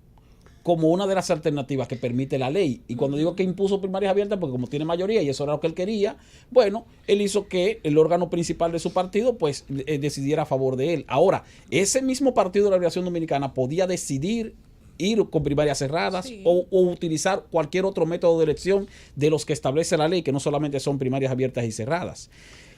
Speaker 5: como una de las alternativas que permite la ley. Y cuando digo que impuso primarias abiertas, porque como tiene mayoría y eso era lo que él quería, bueno, él hizo que el órgano principal de su partido pues decidiera a favor de él. Ahora, ese mismo Partido de la Liberación Dominicana podía decidir ir con primarias cerradas, sí, o utilizar cualquier otro método de elección de los que establece la ley, que no solamente son primarias abiertas y cerradas.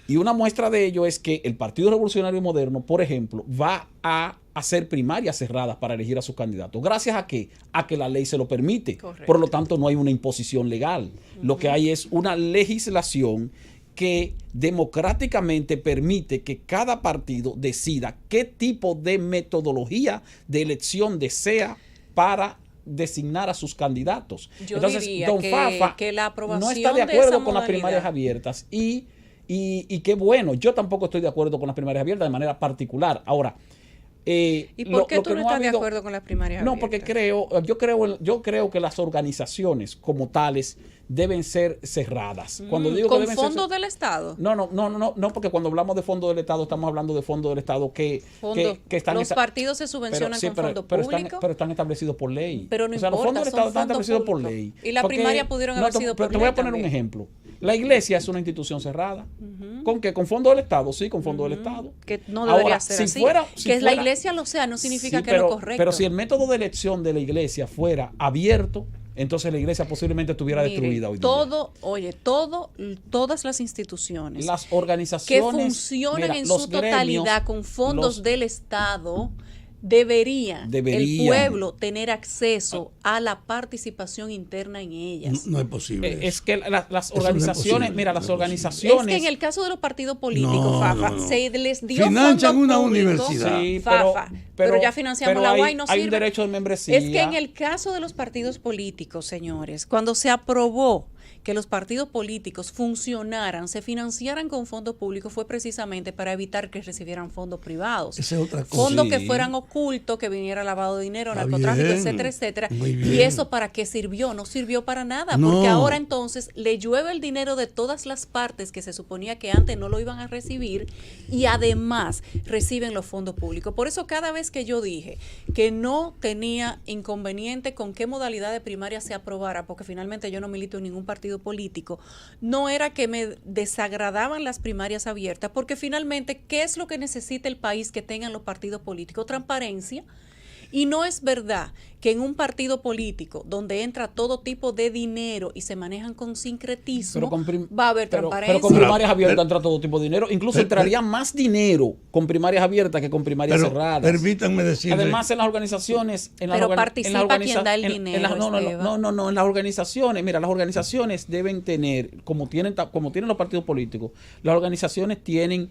Speaker 5: Y una muestra de ello es que el Partido Revolucionario Moderno, por ejemplo, va a hacer primarias cerradas para elegir a sus candidatos. ¿Gracias a qué? A que la ley se lo permite. Correcto. Por lo tanto, no hay una imposición legal. Lo que hay es una legislación que democráticamente permite que cada partido decida qué tipo de metodología de elección desea para designar a sus candidatos.
Speaker 2: Yo
Speaker 5: Entonces,
Speaker 2: diría
Speaker 5: don Fafa
Speaker 2: que la aprobación
Speaker 5: no está de acuerdo con las primarias abiertas y qué bueno, yo tampoco estoy de acuerdo con las primarias abiertas de manera particular. Ahora,
Speaker 2: ¿y por qué tú no estás de acuerdo con las primarias abiertas?
Speaker 5: No, porque yo creo que las organizaciones como tales deben ser cerradas. Cuando digo
Speaker 2: ¿con
Speaker 5: que deben
Speaker 2: fondos del Estado?
Speaker 5: No, porque cuando hablamos de fondos del Estado estamos hablando de fondos del Estado que están...
Speaker 2: Los partidos se subvencionan con fondos públicos.
Speaker 5: Pero están establecidos por ley.
Speaker 2: Pero no importa,
Speaker 5: los fondos del Estado están establecidos
Speaker 2: públicos
Speaker 5: por ley.
Speaker 2: Y las primarias pudieron haber sido por ley.
Speaker 5: Te voy a poner un ejemplo. La iglesia es una institución cerrada. ¿Con qué? ¿Con fondos del Estado? Sí, con fondos del Estado.
Speaker 2: Que no debería ser así. Que la iglesia lo sea no significa que es lo correcto.
Speaker 5: Pero si el método de elección de la iglesia fuera abierto, entonces la iglesia posiblemente estuviera destruida hoy día.
Speaker 2: Todas las instituciones,
Speaker 5: las organizaciones
Speaker 2: que funcionan en su totalidad con fondos del Estado, debería el pueblo tener acceso a la participaón interna en ellas.
Speaker 3: No es posible.
Speaker 5: Es que las organizaciones, las organizaciones...
Speaker 2: Es que en el caso de los partidos políticos, se les dio
Speaker 3: financian
Speaker 2: fondo
Speaker 3: una
Speaker 2: público,
Speaker 3: universidad.
Speaker 2: Sí, pero ya financiamos la UAI, no sirve.
Speaker 5: Hay un derecho de membresía.
Speaker 2: Es que en el caso de los partidos políticos, señores, cuando se aprobó que los partidos políticos funcionaran, se financiaran con fondos públicos, fue precisamente para evitar que recibieran fondos privados.
Speaker 3: Esa es otra cosa.
Speaker 2: Fondos que fueran ocultos, que viniera lavado de dinero, narcotráfico, etcétera, etcétera. Y eso ¿para qué sirvió? No sirvió para nada, porque ahora entonces le llueve el dinero de todas las partes que se suponía que antes no lo iban a recibir y además reciben los fondos públicos. Por eso cada vez que yo dije que no tenía inconveniente con qué modalidad de primaria se aprobara, porque finalmente yo no milito en ningún partido político, no era que me desagradaban las primarias abiertas, porque finalmente, ¿qué es lo que necesita el país que tengan los partidos políticos? Transparencia. Y no es verdad que en un partido político donde entra todo tipo de dinero y se manejan con sincretismo, va a haber transparencia.
Speaker 5: Pero con primarias abiertas entra todo tipo de dinero. Incluso entraría más dinero con primarias abiertas que con primarias cerradas.
Speaker 3: Permítanme decirle.
Speaker 5: Además, en las organizaciones...
Speaker 2: participa quien da el dinero.
Speaker 5: No, en las organizaciones, las organizaciones deben tener, como tienen los partidos políticos, las organizaciones tienen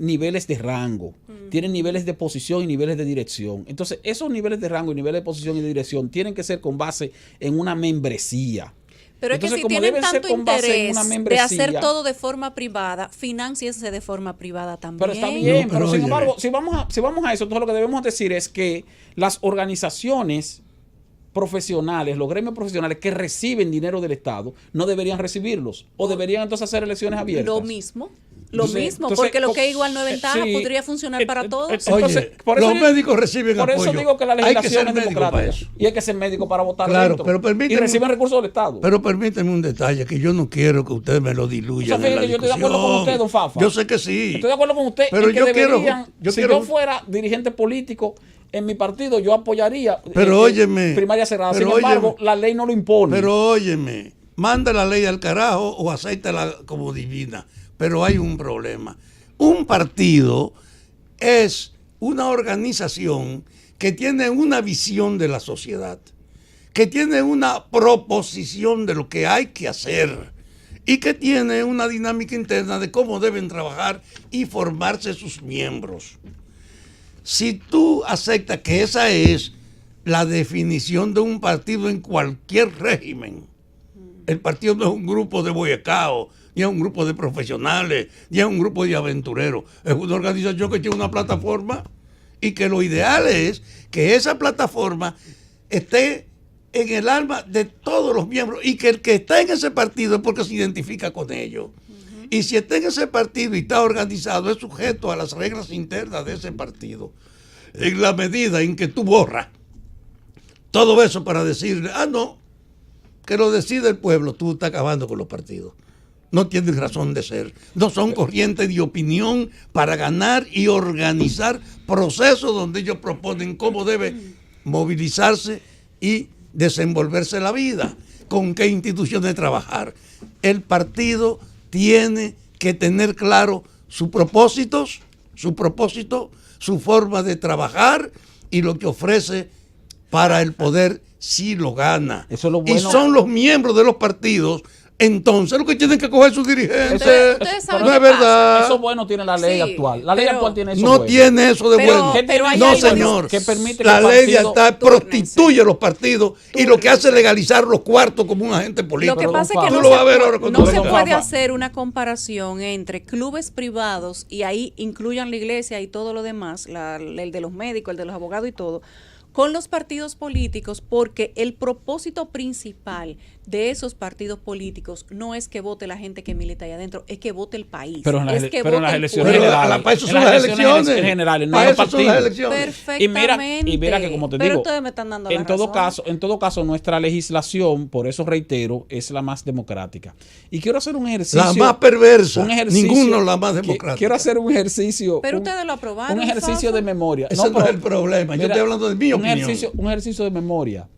Speaker 5: niveles de rango, tienen niveles de posición y niveles de dirección. Entonces, esos niveles de rango y niveles de posición y de dirección tienen que ser con base en una membresía.
Speaker 2: Pero
Speaker 5: entonces,
Speaker 2: es que si tienen tanto interés de hacer todo de forma privada, financiense de forma privada también.
Speaker 5: Pero está bien,
Speaker 3: No,
Speaker 5: pero sin
Speaker 3: óyeme.
Speaker 5: embargo, si vamos a eso, entonces lo que debemos decir es que las organizaciones profesionales, los gremios profesionales que reciben dinero del Estado, no deberían recibirlos, o deberían entonces hacer elecciones abiertas.
Speaker 2: Lo mismo,
Speaker 5: Entonces,
Speaker 2: porque lo que es igual no es ventaja,
Speaker 5: sí,
Speaker 2: podría funcionar para todos.
Speaker 3: Oye, los médicos reciben
Speaker 5: por
Speaker 3: apoyo.
Speaker 5: eso digo que la
Speaker 3: Hay que
Speaker 5: legislación
Speaker 3: ser
Speaker 5: es
Speaker 3: médico para
Speaker 5: democrática.
Speaker 3: eso.
Speaker 5: Y hay que ser médico para votar
Speaker 3: Claro,
Speaker 5: dentro.
Speaker 3: pero permíteme-
Speaker 5: y reciben recursos del Estado.
Speaker 3: Pero permíteme un detalle, que yo no quiero que ustedes me lo diluyan.
Speaker 5: O sea,
Speaker 3: en la
Speaker 5: fíjate, yo estoy de acuerdo con
Speaker 3: discusión.
Speaker 5: usted, don Fafa.
Speaker 3: Yo sé que sí.
Speaker 5: Estoy de acuerdo con usted
Speaker 3: Pero
Speaker 5: en que
Speaker 3: yo quiero-
Speaker 5: deberían,
Speaker 3: yo
Speaker 5: si
Speaker 3: quiero-
Speaker 5: yo fuera dirigente político en mi partido, yo apoyaría
Speaker 3: Pero óyeme,
Speaker 5: primaria cerrada. Sin
Speaker 3: pero
Speaker 5: embargo,
Speaker 3: óyeme,
Speaker 5: la ley no lo impone.
Speaker 3: Pero óyeme, manda la ley al carajo o acéptala como divina. Pero hay un problema. Un partido es una organización que tiene una visión de la sociedad, que tiene una proposición de lo que hay que hacer y que tiene una dinámica interna de cómo deben trabajar y formarse sus miembros. Si tú aceptas que esa es la definición de un partido en cualquier régimen, el partido no es un grupo de boyecaos, ni es un grupo de profesionales, ni es un grupo de aventureros, es una organización que tiene una plataforma y que lo ideal es que esa plataforma esté en el alma de todos los miembros y que el que está en ese partido es porque se identifica con ellos. Y si está en ese partido y está organizado, es sujeto a las reglas internas de ese partido. En la medida en que tú borras todo eso para decirle, no, que lo decide el pueblo, tú estás acabando con los partidos. No tienen razón de ser. No son corrientes de opinión para ganar y organizar procesos donde ellos proponen cómo debe movilizarse y desenvolverse la vida, con qué instituciones trabajar. El partido tiene que tener claro sus propósitos, su forma de trabajar y lo que ofrece para el poder si lo gana.
Speaker 5: Eso es lo
Speaker 3: Y
Speaker 5: bueno.
Speaker 3: son los miembros de los partidos, entonces lo que tienen que coger sus dirigentes.
Speaker 2: Ustedes saben
Speaker 3: No
Speaker 2: qué
Speaker 3: es
Speaker 2: pasa.
Speaker 3: verdad.
Speaker 5: Eso bueno tiene la ley
Speaker 2: Sí,
Speaker 5: actual. La ley
Speaker 2: pero
Speaker 5: actual tiene eso
Speaker 3: No
Speaker 5: bueno.
Speaker 3: tiene eso de
Speaker 2: Pero-
Speaker 3: bueno.
Speaker 2: pero hay
Speaker 3: No,
Speaker 2: algo
Speaker 3: señor.
Speaker 5: que permite que
Speaker 3: la
Speaker 5: el
Speaker 3: ley de
Speaker 5: partido
Speaker 3: alta prostituye los partidos y lo que hace es legalizar los cuartos como un agente político.
Speaker 2: Lo que
Speaker 5: Pero,
Speaker 2: pasa
Speaker 5: don
Speaker 2: es que
Speaker 5: Fafa,
Speaker 3: tú lo vas a ver ahora
Speaker 2: no
Speaker 3: cuando
Speaker 2: se
Speaker 3: venga.
Speaker 2: puede
Speaker 5: Fafa.
Speaker 2: hacer una comparación entre clubes privados y ahí incluyan la iglesia y todo lo demás, el de los médicos, el de los abogados y todo, con los partidos políticos, porque el propósito principal de esos partidos políticos no es que vote la gente que milita ahí adentro, es que vote el país.
Speaker 5: Pero en las,
Speaker 2: es que
Speaker 5: pero en
Speaker 2: vote
Speaker 5: las
Speaker 2: el
Speaker 5: elecciones
Speaker 2: pueblo.
Speaker 5: generales.
Speaker 3: para eso
Speaker 5: en
Speaker 3: son las elecciones.
Speaker 5: generales, no
Speaker 3: Para
Speaker 5: los
Speaker 3: eso son las
Speaker 5: partidos.
Speaker 3: elecciones.
Speaker 2: Perfectamente.
Speaker 5: Y mira que como te
Speaker 2: pero
Speaker 5: digo,
Speaker 2: ustedes me están dando la
Speaker 5: en todo
Speaker 2: razón.
Speaker 5: caso, nuestra legislación, por eso reitero, es la más democrática. Y quiero hacer un ejercicio.
Speaker 3: La más perversa.
Speaker 5: un ejercicio
Speaker 3: Ninguno la más democrática.
Speaker 5: Quiero hacer un ejercicio.
Speaker 2: Pero
Speaker 5: un-
Speaker 2: ustedes lo aprobaron,
Speaker 5: Un ejercicio
Speaker 2: Fafa.
Speaker 5: de memoria.
Speaker 3: Ese no es el problema. Yo estoy hablando de mi opinión.
Speaker 5: Un ejercicio de memoria.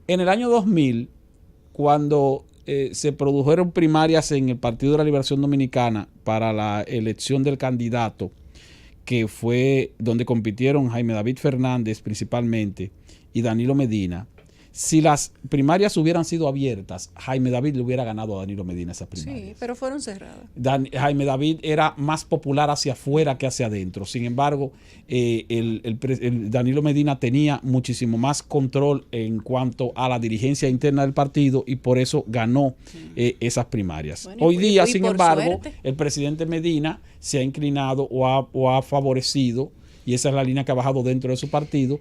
Speaker 5: En el año 2000, cuando se produjeron primarias en el Partido de la Liberación Dominicana para la elección del candidato, que fue donde compitieron Jaime David Fernández principalmente y Danilo Medina, si las primarias hubieran sido abiertas, Jaime David le hubiera ganado a Danilo Medina esas primarias.
Speaker 2: Sí, pero fueron cerradas.
Speaker 5: Jaime David era más popular hacia afuera que hacia adentro. Sin embargo, el Danilo Medina tenía muchísimo más control en cuanto a la dirigencia interna del partido y por eso ganó esas primarias.
Speaker 2: Bueno,
Speaker 5: Hoy día,
Speaker 2: y
Speaker 5: sin
Speaker 2: por
Speaker 5: embargo,
Speaker 2: suerte.
Speaker 5: el presidente Medina se ha inclinado o ha favorecido, y esa es la línea que ha bajado dentro de su partido,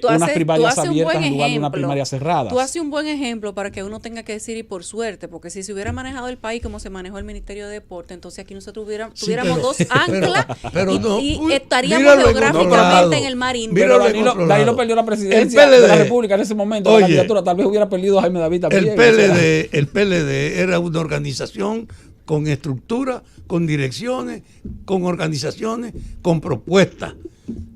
Speaker 5: unas primarias abiertas en lugar de una primaria cerrada.
Speaker 2: Tú haces un buen ejemplo para que uno tenga que decir y por suerte, porque si se hubiera manejado el país como se manejó el Ministerio de Deporte, entonces aquí nosotros tuviéramos
Speaker 3: pero-
Speaker 2: dos anclas
Speaker 3: pero no,
Speaker 2: y
Speaker 3: uy,
Speaker 2: estaríamos
Speaker 3: míralo en otro
Speaker 2: geográficamente
Speaker 3: lado.
Speaker 2: en el mar Índico.
Speaker 3: Míralo
Speaker 5: Pero
Speaker 3: en otro
Speaker 5: Danilo
Speaker 3: lado.
Speaker 5: perdió la
Speaker 3: El
Speaker 5: presidencia
Speaker 3: PLD,
Speaker 5: de la República en ese momento, la
Speaker 3: oye,
Speaker 5: candidatura, tal vez hubiera perdido a Jaime David también.
Speaker 3: El PLD era una organización con estructura, con direcciones, con organizaciones, con propuestas.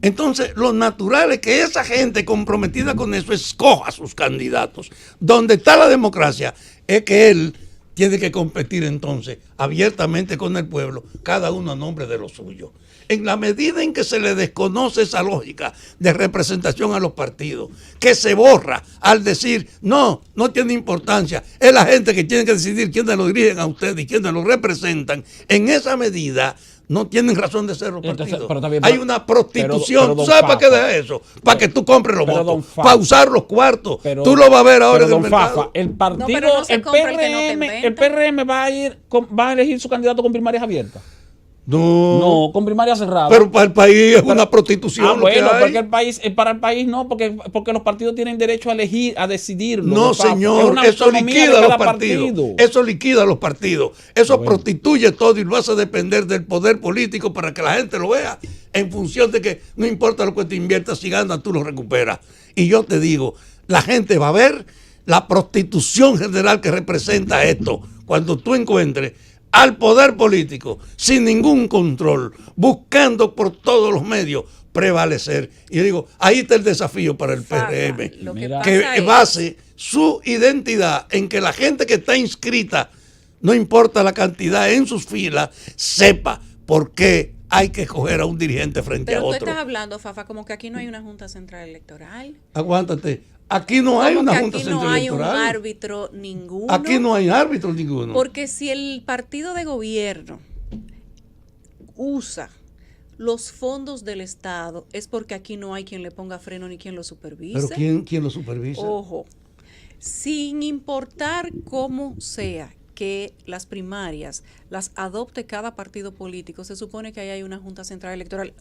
Speaker 3: Entonces, lo natural es que esa gente comprometida con eso escoja a sus candidatos. Donde está la democracia es que él tiene que competir entonces abiertamente con el pueblo, cada uno a nombre de lo suyo. En la medida en que se le desconoce esa lógica de representación a los partidos, que se borra al decir, no tiene importancia, es la gente que tiene que decidir quiénes lo dirigen a ustedes y quiénes lo representan, en esa medida No tienen razón de ser los
Speaker 5: Entonces,
Speaker 3: partidos.
Speaker 5: pero también,
Speaker 3: hay una prostitución.
Speaker 5: pero,
Speaker 3: ¿Tú sabes para qué
Speaker 5: Fafa,
Speaker 3: deja eso? Para que tú compres los
Speaker 5: pero,
Speaker 3: votos.
Speaker 5: Fafa,
Speaker 3: Para usar los cuartos.
Speaker 5: pero,
Speaker 3: tú lo vas a ver ahora en el
Speaker 5: don
Speaker 3: mercado.
Speaker 5: Fafa, el partido,
Speaker 2: No, pero no se
Speaker 5: el
Speaker 2: compra el que no te
Speaker 5: PRM,
Speaker 2: inventa.
Speaker 5: el PRM va a elegir su candidato con primarias abiertas.
Speaker 3: No.
Speaker 5: No, con primaria cerrada.
Speaker 3: Pero para el país es una prostitución.
Speaker 5: Ah,
Speaker 3: lo
Speaker 5: bueno,
Speaker 3: que hay.
Speaker 5: porque el país, para el país no, porque los partidos tienen derecho a elegir, a decidirlo.
Speaker 3: No,
Speaker 5: don Fafa. Es
Speaker 3: señor,
Speaker 5: una
Speaker 3: eso
Speaker 5: autonomía
Speaker 3: liquida
Speaker 5: de
Speaker 3: a los
Speaker 5: cada
Speaker 3: partidos.
Speaker 5: partido.
Speaker 3: Eso liquida a los partidos. Eso
Speaker 5: Bueno.
Speaker 3: prostituye todo y lo hace depender del poder político para que la gente lo vea en función de que no importa lo que te inviertas, si ganas tú lo recuperas. Y yo te digo, la gente va a ver la prostitución general que representa esto cuando tú encuentres al poder político sin ningún control, buscando por todos los medios prevalecer. Y yo digo, ahí está el desafío para el
Speaker 2: Fafa,
Speaker 3: PRM,
Speaker 2: lo que
Speaker 5: Mira.
Speaker 2: pasa
Speaker 3: que
Speaker 2: es-
Speaker 3: base su identidad en que la gente que está inscrita, no importa la cantidad en sus filas, sepa por qué hay que escoger a un dirigente frente
Speaker 2: Pero
Speaker 3: a
Speaker 2: tú
Speaker 3: otro.
Speaker 2: estás hablando, Fafa, como que aquí no hay una Junta Central Electoral.
Speaker 3: Aguántate. Aquí no hay
Speaker 2: Como
Speaker 3: una
Speaker 2: que
Speaker 3: Junta
Speaker 2: aquí
Speaker 3: Central
Speaker 2: no hay un
Speaker 3: Electoral.
Speaker 2: árbitro ninguno.
Speaker 3: Aquí no hay árbitro ninguno.
Speaker 2: Porque si el partido de gobierno usa los fondos del Estado, es porque aquí no hay quien le ponga freno ni quien lo supervise.
Speaker 3: Pero ¿quién lo supervisa?
Speaker 2: Ojo, sin importar cómo sea que las primarias las adopte cada partido político, se supone que ahí hay una Junta Central Electoral.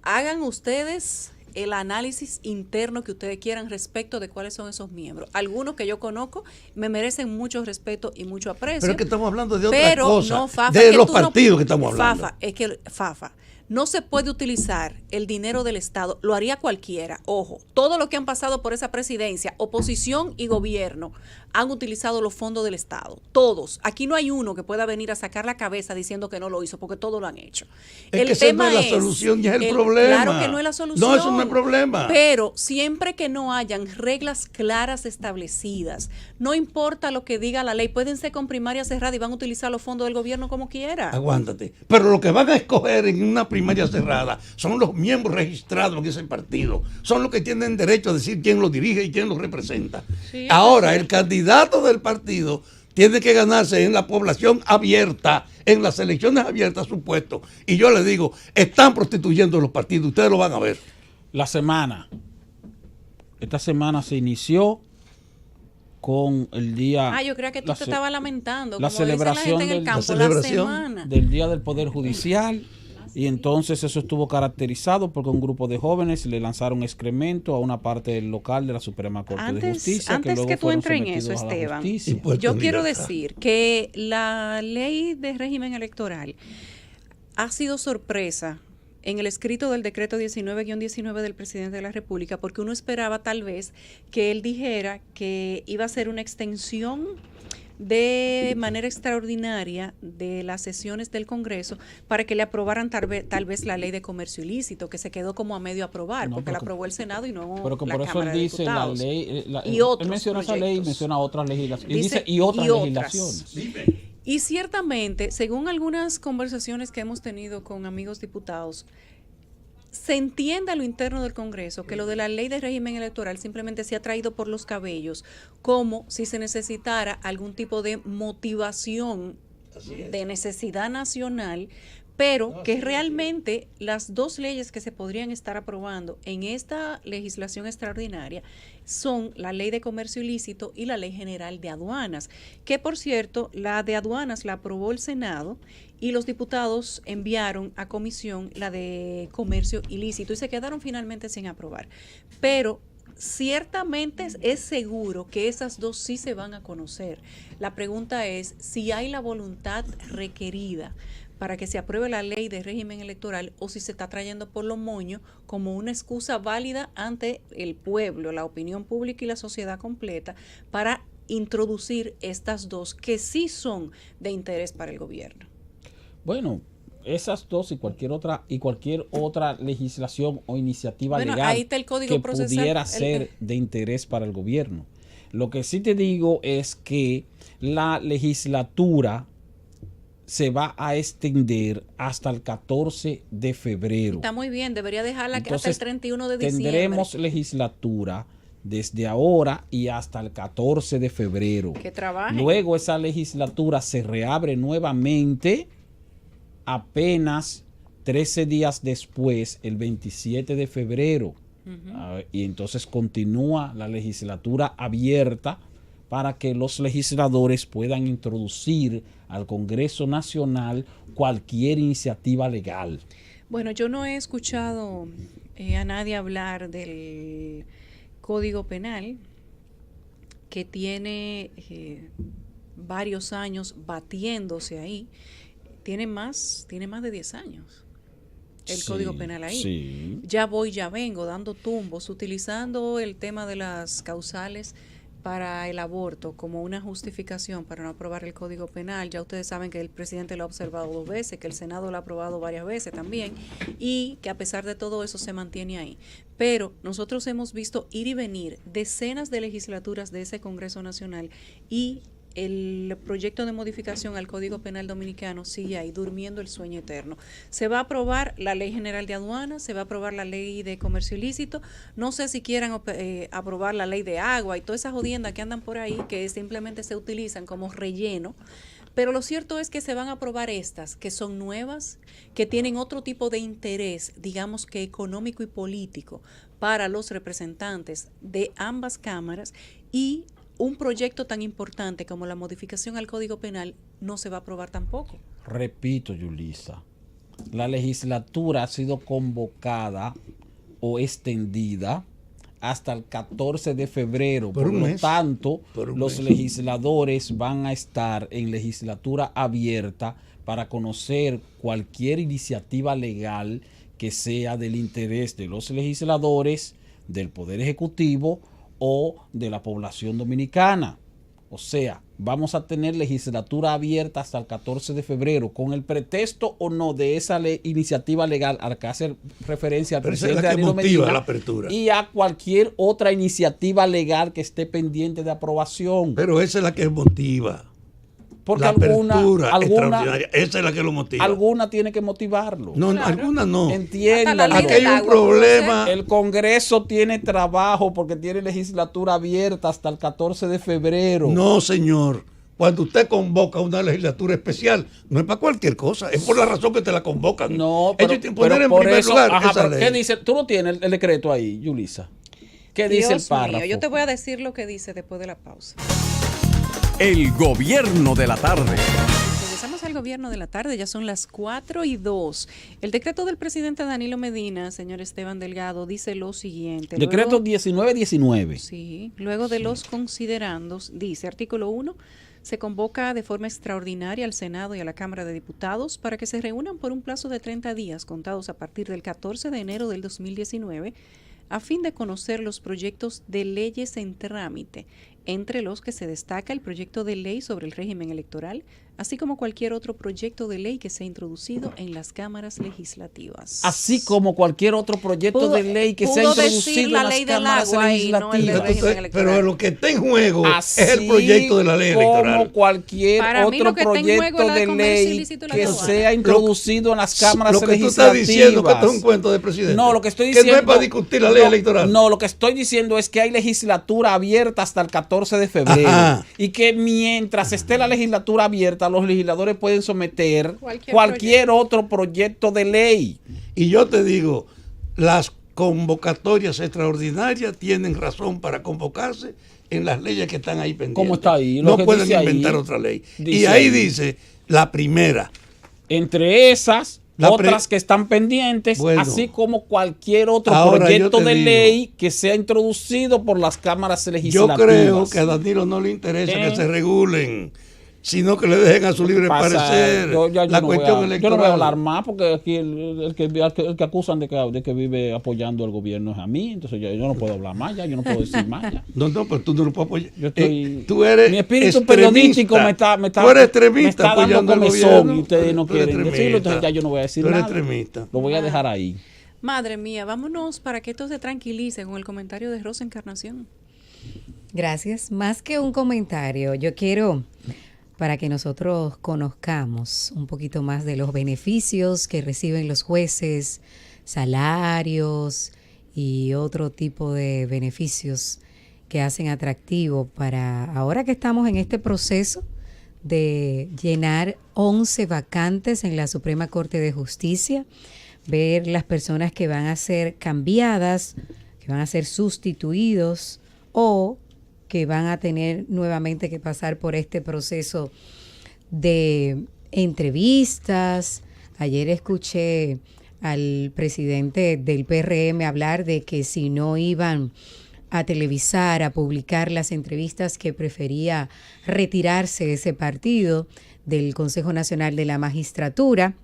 Speaker 2: Hagan ustedes el análisis interno que ustedes quieran respecto de cuáles son esos miembros. Algunos que yo conozco me merecen mucho respeto y mucho aprecio.
Speaker 3: Pero es que estamos hablando de otra
Speaker 2: Pero
Speaker 3: cosa.
Speaker 2: no, Fafa,
Speaker 3: de
Speaker 2: que
Speaker 3: los
Speaker 2: tú no-
Speaker 3: partidos que estamos hablando.
Speaker 2: Fafa, es que Fafa, no se puede utilizar el dinero del Estado, lo haría cualquiera. Ojo, todo lo que han pasado por esa presidencia, oposición y gobierno, han utilizado los fondos del Estado. Todos. Aquí no hay uno que pueda venir a sacar la cabeza diciendo que no lo hizo, porque todos lo han hecho.
Speaker 3: Es que esa no es la solución, ya es el problema.
Speaker 2: Claro que no es la solución.
Speaker 3: No, eso no es problema.
Speaker 2: Pero siempre que no hayan reglas claras establecidas, no importa lo que diga la ley, pueden ser con primaria cerrada y van a utilizar los fondos del gobierno como quiera.
Speaker 3: Aguántate. Pero lo que van a escoger en una primaria cerrada son los miembros registrados en ese partido. Son los que tienen derecho a decir quién lo dirige y quién lo representa.
Speaker 2: Sí,
Speaker 3: Ahora, el candidato del partido tiene que ganarse en la población abierta, en las elecciones abiertas, su puesto. Y yo le digo, están prostituyendo los partidos, ustedes lo van a ver.
Speaker 5: Esta semana se inició con el día.
Speaker 2: Yo creo que tú te estabas lamentando.
Speaker 5: La
Speaker 2: como dice la
Speaker 5: celebración
Speaker 2: gente en el
Speaker 5: del-
Speaker 2: campo,
Speaker 3: la
Speaker 2: la
Speaker 3: celebración
Speaker 2: semana.
Speaker 5: del Día del Poder Judicial. Y entonces eso estuvo caracterizado porque un grupo de jóvenes le lanzaron excremento a una parte del local de la Suprema Corte de Justicia.
Speaker 2: Antes
Speaker 5: luego
Speaker 2: que tú
Speaker 5: fueron
Speaker 2: entres en
Speaker 5: sometidos
Speaker 2: eso,
Speaker 5: a la
Speaker 2: Esteban,
Speaker 5: justicia.
Speaker 3: Impuesto
Speaker 2: yo
Speaker 3: en
Speaker 2: quiero
Speaker 3: libertad.
Speaker 2: decir que la ley de régimen electoral ha sido sorpresa en el escrito del decreto 19-19 del presidente de la República, porque uno esperaba tal vez que él dijera que iba a ser una extensión de manera extraordinaria de las sesiones del Congreso para que le aprobaran tal vez la ley de comercio ilícito, que se quedó como a medio aprobar,
Speaker 5: No,
Speaker 2: porque la
Speaker 5: pero que-
Speaker 2: aprobó el Senado y no
Speaker 5: Pero que
Speaker 2: la
Speaker 5: por eso
Speaker 2: Cámara
Speaker 5: él
Speaker 2: de
Speaker 5: dice la
Speaker 2: Diputados.
Speaker 5: ley.
Speaker 2: Y
Speaker 5: él
Speaker 2: otros
Speaker 5: menciona esa ley y
Speaker 2: proyectos.
Speaker 5: menciona otras legislaciones. Y
Speaker 2: Dice,
Speaker 5: dice y otras
Speaker 2: y otras.
Speaker 5: legislaciones.
Speaker 2: Y ciertamente, según algunas conversaciones que hemos tenido con amigos diputados, se entiende a lo interno del Congreso que lo de la ley de régimen electoral simplemente se ha traído por los cabellos, como si se necesitara algún tipo de motivación de necesidad nacional, pero que realmente las dos leyes que se podrían estar aprobando en esta legislación extraordinaria son la ley de comercio ilícito y la ley general de aduanas, que por cierto, la de aduanas la aprobó el Senado y los diputados enviaron a comisión la de comercio ilícito y se quedaron finalmente sin aprobar. Pero ciertamente es seguro que esas dos sí se van a conocer. La pregunta es si hay la voluntad requerida para que se apruebe la ley de régimen electoral o si se está trayendo por los moños como una excusa válida ante el pueblo, la opinión pública y la sociedad completa para introducir estas dos que sí son de interés para el gobierno.
Speaker 5: Bueno, esas dos y cualquier otra legislación o iniciativa
Speaker 2: Bueno,
Speaker 5: legal
Speaker 2: ahí está el Código
Speaker 5: que
Speaker 2: Procesal,
Speaker 5: pudiera ser de interés para el gobierno. Lo que sí te digo es que la legislatura se va a extender hasta el 14 de febrero.
Speaker 2: Está muy bien, debería dejarla hasta el
Speaker 5: Entonces,
Speaker 2: 31 de diciembre.
Speaker 5: tendremos legislatura desde ahora y hasta el 14 de febrero.
Speaker 2: Que trabajen.
Speaker 5: Luego esa legislatura se reabre nuevamente apenas 13 días después, el 27 de febrero. Y entonces continúa la legislatura abierta para que los legisladores puedan introducir al Congreso Nacional cualquier iniciativa legal.
Speaker 2: Bueno, yo no he escuchado a nadie hablar del Código Penal, que tiene varios años batiéndose ahí. Tiene más de 10 años el Código Penal ahí.
Speaker 5: Sí.
Speaker 2: Ya vengo, dando tumbos, utilizando el tema de las causales para el aborto como una justificación para no aprobar el Código Penal. Ya ustedes saben que el presidente lo ha observado 2 veces, que el Senado lo ha aprobado varias veces también, y que a pesar de todo eso se mantiene ahí. Pero nosotros hemos visto ir y venir decenas de legislaturas de ese Congreso Nacional, y el proyecto de modificación al Código Penal Dominicano sigue ahí, durmiendo el sueño eterno. Se va a aprobar la Ley General de Aduanas, se va a aprobar la Ley de Comercio Ilícito, no sé si quieran aprobar la Ley de Agua y todas esas jodiendas que andan por ahí, que simplemente se utilizan como relleno. Pero lo cierto es que se van a aprobar estas, que son nuevas, que tienen otro tipo de interés, digamos que económico y político, para los representantes de ambas cámaras, y un proyecto tan importante como la modificación al Código Penal no se va a aprobar tampoco.
Speaker 5: Repito, Yulisa, la legislatura ha sido convocada o extendida hasta el 14 de febrero. Por lo tanto, los legisladores van a estar en legislatura abierta para conocer cualquier iniciativa legal que sea del interés de los legisladores, del Poder Ejecutivo o de la población dominicana. O sea, vamos a tener legislatura abierta hasta el 14 de febrero, con el pretexto o no de esa iniciativa legal a la que hace referencia al presidente Danilo Medina,
Speaker 3: la apertura,
Speaker 5: y a cualquier otra iniciativa legal que esté pendiente de aprobación.
Speaker 3: Pero esa es la que motiva.
Speaker 5: Porque
Speaker 3: la
Speaker 5: alguna
Speaker 3: esa es la que lo motiva.
Speaker 5: Alguna tiene que motivarlo.
Speaker 3: No, claro. Alguna no.
Speaker 5: Entiéndalo.
Speaker 3: Aquí hay un problema.
Speaker 5: El Congreso tiene trabajo porque tiene legislatura abierta hasta el 14 de febrero.
Speaker 3: No, señor. Cuando usted convoca una legislatura especial, no es para cualquier cosa, es por la razón que te la convocan.
Speaker 5: No, pero,
Speaker 3: ellos tienen que poner en primer lugar esa ley.
Speaker 5: ¿Qué dice? Tú no tienes el decreto ahí, Yulisa. ¿Qué dice el párrafo?
Speaker 2: Mío, yo te voy a decir lo que dice después de la pausa.
Speaker 1: El gobierno de la tarde.
Speaker 2: Regresamos al gobierno de la tarde, ya son las 4:02. El decreto del presidente Danilo Medina, señor Esteban Delgado, dice lo siguiente.
Speaker 5: Decreto 1919.
Speaker 2: Sí, luego de los considerandos, dice, artículo 1, se convoca de forma extraordinaria al Senado y a la Cámara de Diputados para que se reúnan por un plazo de 30 días, contados a partir del 14 de enero del 2019, a fin de conocer los proyectos de leyes en trámite, entre los que se destaca el proyecto de ley sobre el régimen electoral, así como cualquier otro proyecto de ley que sea introducido en las cámaras legislativas.
Speaker 5: Así como cualquier otro proyecto de ley que sea introducido en las cámaras legislativas.
Speaker 3: Pero lo que está en juego es el proyecto de la ley electoral.
Speaker 5: Como cualquier otro proyecto de ley que sea introducido en las cámaras legislativas. Lo que tú estás diciendo
Speaker 3: que esto es un cuento del presidente.
Speaker 5: No, lo que estoy diciendo...
Speaker 3: Que no es para discutir la ley electoral.
Speaker 5: No, lo que estoy diciendo es que hay legislatura abierta hasta el 14 de febrero. Ajá. Y que mientras esté la legislatura abierta, los legisladores pueden someter cualquier otro proyecto de ley.
Speaker 3: Y yo te digo, las convocatorias extraordinarias tienen razón para convocarse en las leyes que están ahí pendientes.
Speaker 5: ¿Cómo está ahí?
Speaker 3: No pueden inventar otra ley. Y ahí dice la primera.
Speaker 5: Entre esas, otras que están pendientes, bueno, así como cualquier otro proyecto de ley que sea introducido por las cámaras legislativas.
Speaker 3: Yo creo que a Danilo no le interesa que se regulen, sino que le dejen a su libre parecer la cuestión electoral.
Speaker 5: Yo no voy a hablar más porque aquí el que acusan de que vive apoyando al gobierno es a mí, entonces yo no puedo hablar más, yo no puedo decir más.
Speaker 3: No, pero tú no lo puedes apoyar.
Speaker 5: Tú eres mi espíritu periodístico me está
Speaker 3: dando
Speaker 5: comezón y ustedes no quieren decirlo, entonces ya yo no voy a decir nada.
Speaker 3: Extremista.
Speaker 5: Lo voy a dejar ahí.
Speaker 2: Madre mía, vámonos para que esto se tranquilice con el comentario de Rosa Encarnación.
Speaker 4: Gracias. Más que un comentario, yo quiero... para que nosotros conozcamos un poquito más de los beneficios que reciben los jueces, salarios y otro tipo de beneficios que hacen atractivo para ahora que estamos en este proceso de llenar 11 vacantes en la Suprema Corte de Justicia, ver las personas que van a ser cambiadas, que van a ser sustituidos o que van a tener nuevamente que pasar por este proceso de entrevistas. Ayer escuché al presidente del PRM hablar de que si no iban a televisar, a publicar las entrevistas, que prefería retirarse ese partido del Consejo Nacional de la Magistratura.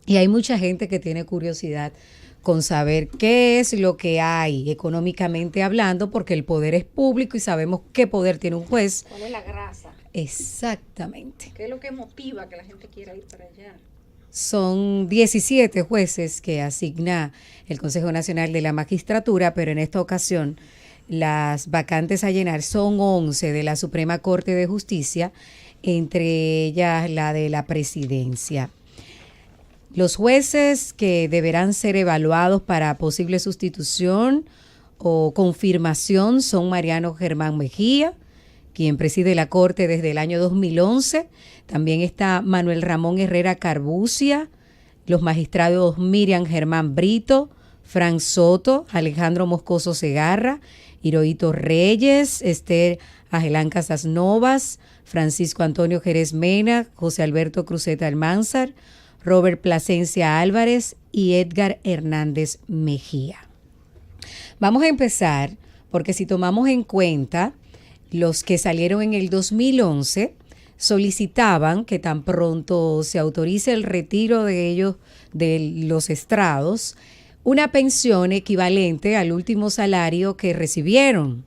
Speaker 4: Y hay mucha gente que tiene curiosidad con saber qué es lo que hay económicamente hablando, porque el poder es público y sabemos qué poder tiene un juez.
Speaker 2: ¿Cuál es la grasa?
Speaker 4: Exactamente.
Speaker 2: ¿Qué es lo que motiva que la gente quiera ir para allá?
Speaker 4: Son 17 jueces que asigna el Consejo Nacional de la Magistratura, pero en esta ocasión las vacantes a llenar son 11 de la Suprema Corte de Justicia, entre ellas la de la presidencia. Los jueces que deberán ser evaluados para posible sustitución o confirmación son Mariano Germán Mejía, quien preside la Corte desde el año 2011. También está Manuel Ramón Herrera Carbucia, los magistrados Miriam Germán Brito, Frank Soto, Alejandro Moscoso Segarra, Hirohito Reyes, Esther Ajelán Casas Novas, Francisco Antonio Jerez Mena, José Alberto Cruzeta Almanzar, Robert Plasencia Álvarez y Edgar Hernández Mejía. Vamos a empezar porque si tomamos en cuenta los que salieron en el 2011, solicitaban que tan pronto se autorice el retiro de ellos de los estrados, una pensión equivalente al último salario que recibieron.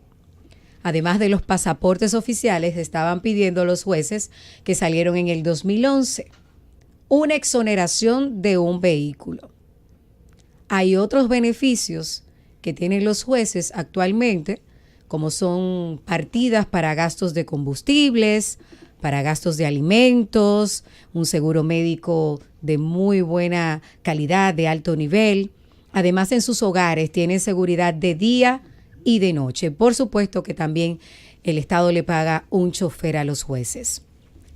Speaker 4: Además de los pasaportes oficiales, estaban pidiendo los jueces que salieron en el 2011 una exoneración de un vehículo. Hay otros beneficios que tienen los jueces actualmente, como son partidas para gastos de combustibles, para gastos de alimentos, un seguro médico de muy buena calidad, de alto nivel. Además, en sus hogares tienen seguridad de día y de noche. Por supuesto que también el Estado le paga un chofer a los jueces.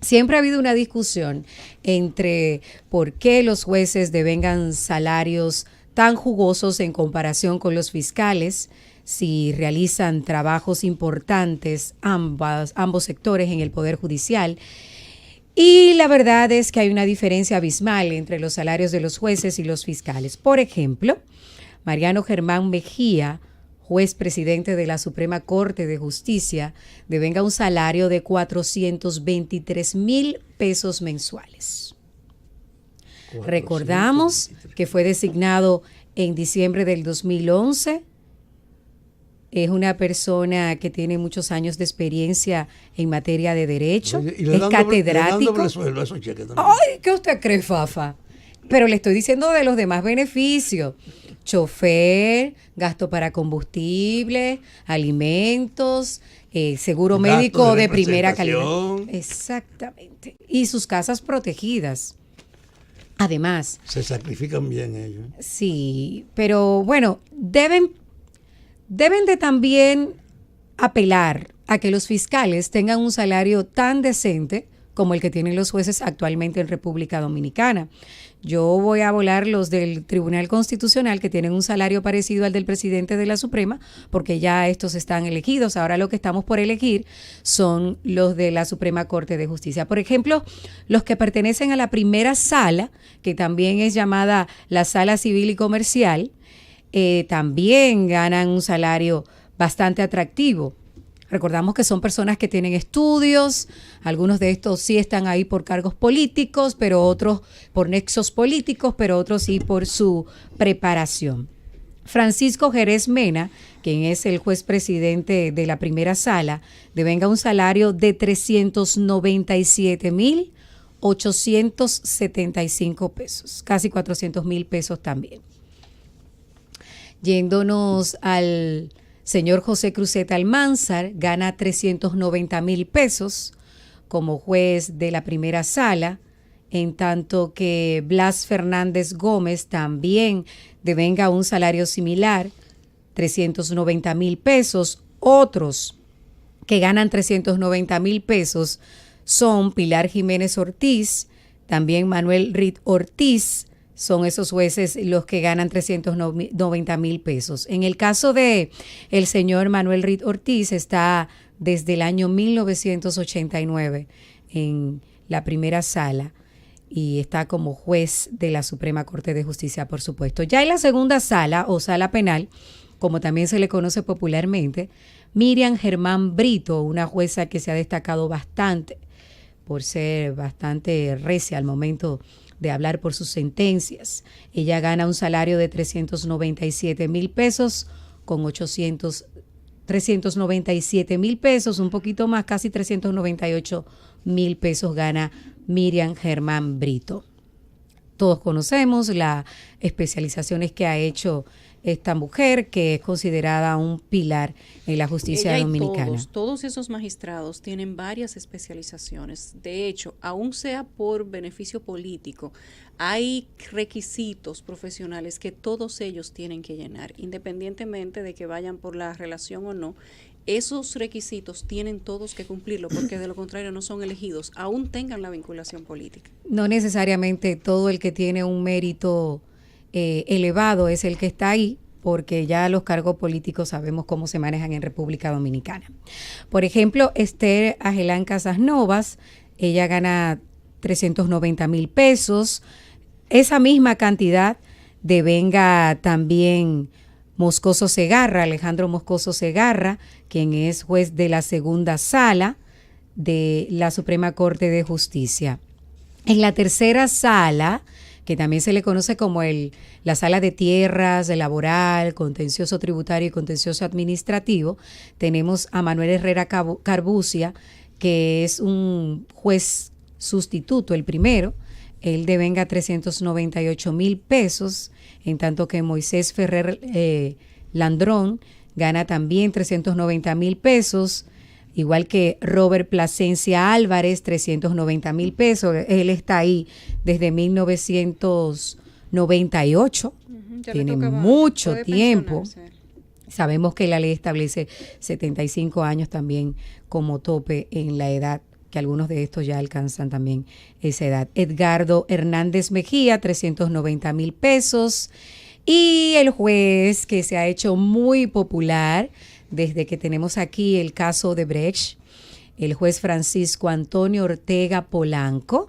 Speaker 4: Siempre ha habido una discusión entre por qué los jueces devengan salarios tan jugosos en comparación con los fiscales, si realizan trabajos importantes ambos sectores en el Poder Judicial. Y la verdad es que hay una diferencia abismal entre los salarios de los jueces y los fiscales. Por ejemplo, Mariano Germán Mejía, juez presidente de la Suprema Corte de Justicia, devenga un salario de 423,000 pesos mensuales. Recordamos que fue designado en diciembre del 2011. Es una persona que tiene muchos años de experiencia en materia de derecho.
Speaker 3: Oye,
Speaker 4: es catedrático. Ay, ¿qué usted cree, Fafa? Pero le estoy diciendo de los demás beneficios. Chofer, gasto para combustible, alimentos, seguro médico de primera calidad. Exactamente. Y sus casas protegidas. Además.
Speaker 3: Se sacrifican bien ellos.
Speaker 4: Sí, pero bueno, deben de también apelar a que los fiscales tengan un salario tan decente como el que tienen los jueces actualmente en República Dominicana. Yo voy a volar los del Tribunal Constitucional, que tienen un salario parecido al del presidente de la Suprema, porque ya estos están elegidos. Ahora lo que estamos por elegir son los de la Suprema Corte de Justicia. Por ejemplo, los que pertenecen a la primera sala, que también es llamada la Sala Civil y Comercial, también ganan un salario bastante atractivo. Recordamos que son personas que tienen estudios, algunos de estos sí están ahí por cargos políticos, pero otros por nexos políticos, pero otros sí por su preparación. Francisco Jerez Mena, quien es el juez presidente de la primera sala, devenga un salario de 397,875 pesos, casi 400,000 pesos también. Yéndonos al señor José Cruzeta Almanzar, gana 390,000 pesos como juez de la primera sala, en tanto que Blas Fernández Gómez también devenga un salario similar, 390,000 pesos. Otros que ganan 390,000 pesos son Pilar Jiménez Ortiz, también Manuel Rid Ortiz, son esos jueces los que ganan 390,000 pesos. En el caso de el señor Manuel Rid Ortiz, está desde el año 1989 en la primera sala y está como juez de la Suprema Corte de Justicia, por supuesto. Ya en la segunda sala o sala penal, como también se le conoce popularmente, Miriam Germán Brito, una jueza que se ha destacado bastante por ser bastante recia al momento de hablar por sus sentencias. Ella gana un salario de 397,000 pesos con 397,000 pesos, un poquito más, casi 398,000 pesos gana Miriam Germán Brito. Todos conocemos las especializaciones que ha hecho esta mujer, que es considerada un pilar en la justicia dominicana.
Speaker 2: Todos esos magistrados tienen varias especializaciones. De hecho, aun sea por beneficio político, hay requisitos profesionales que todos ellos tienen que llenar, independientemente de que vayan por la relación o no. Esos requisitos tienen todos que cumplirlo, porque de lo contrario no son elegidos, aún tengan la vinculación política.
Speaker 4: No necesariamente todo el que tiene un mérito elevado es el que está ahí, porque ya los cargos políticos sabemos cómo se manejan en República Dominicana. Por ejemplo, Esther Agelán Casas Novas, ella gana 390,000 pesos. Esa misma cantidad devenga también Moscoso Segarra, Alejandro Moscoso Segarra, quien es juez de la segunda sala de la Suprema Corte de Justicia. En la tercera sala, que también se le conoce como la sala de tierras, de laboral, contencioso tributario y contencioso administrativo, tenemos a Manuel Herrera Carbucia, que es un juez sustituto, el primero. Él devenga 398,000 pesos, en tanto que Moisés Ferrer Landrón gana también 390,000 pesos, igual que Robert Plasencia Álvarez, 390,000 pesos. Él está ahí desde 1998, tiene mucho tiempo. Sabemos que la ley establece 75 años también como tope en la edad, que algunos de estos ya alcanzan también esa edad. Edgardo Hernández Mejía, 390,000 pesos. Y el juez que se ha hecho muy popular desde que tenemos aquí el caso de Brecht, el juez Francisco Antonio Ortega Polanco,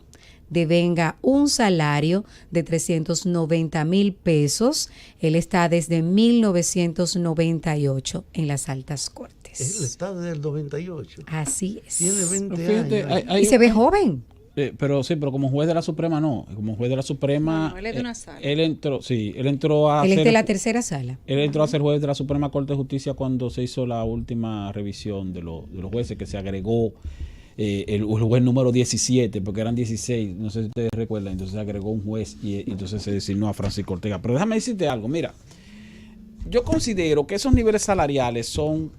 Speaker 4: devenga un salario de 390,000 pesos. Él está desde 1998 en las altas cortes.
Speaker 3: Él está desde el 98.
Speaker 4: Así es.
Speaker 3: Tiene 20 años.
Speaker 4: Y se ve joven.
Speaker 5: Pero como juez de la Suprema no. Como juez de la Suprema.
Speaker 2: No, él es de una sala.
Speaker 5: Él entró a
Speaker 4: Él es
Speaker 5: ser,
Speaker 4: de la tercera sala.
Speaker 5: Él entró a ser juez de la Suprema Corte de Justicia cuando se hizo la última revisión de los jueces, que se agregó el juez número 17, porque eran 16, no sé si ustedes recuerdan, entonces se agregó un juez y entonces se designó a Francisco Ortega. Pero déjame decirte algo, mira, yo considero que esos niveles salariales son,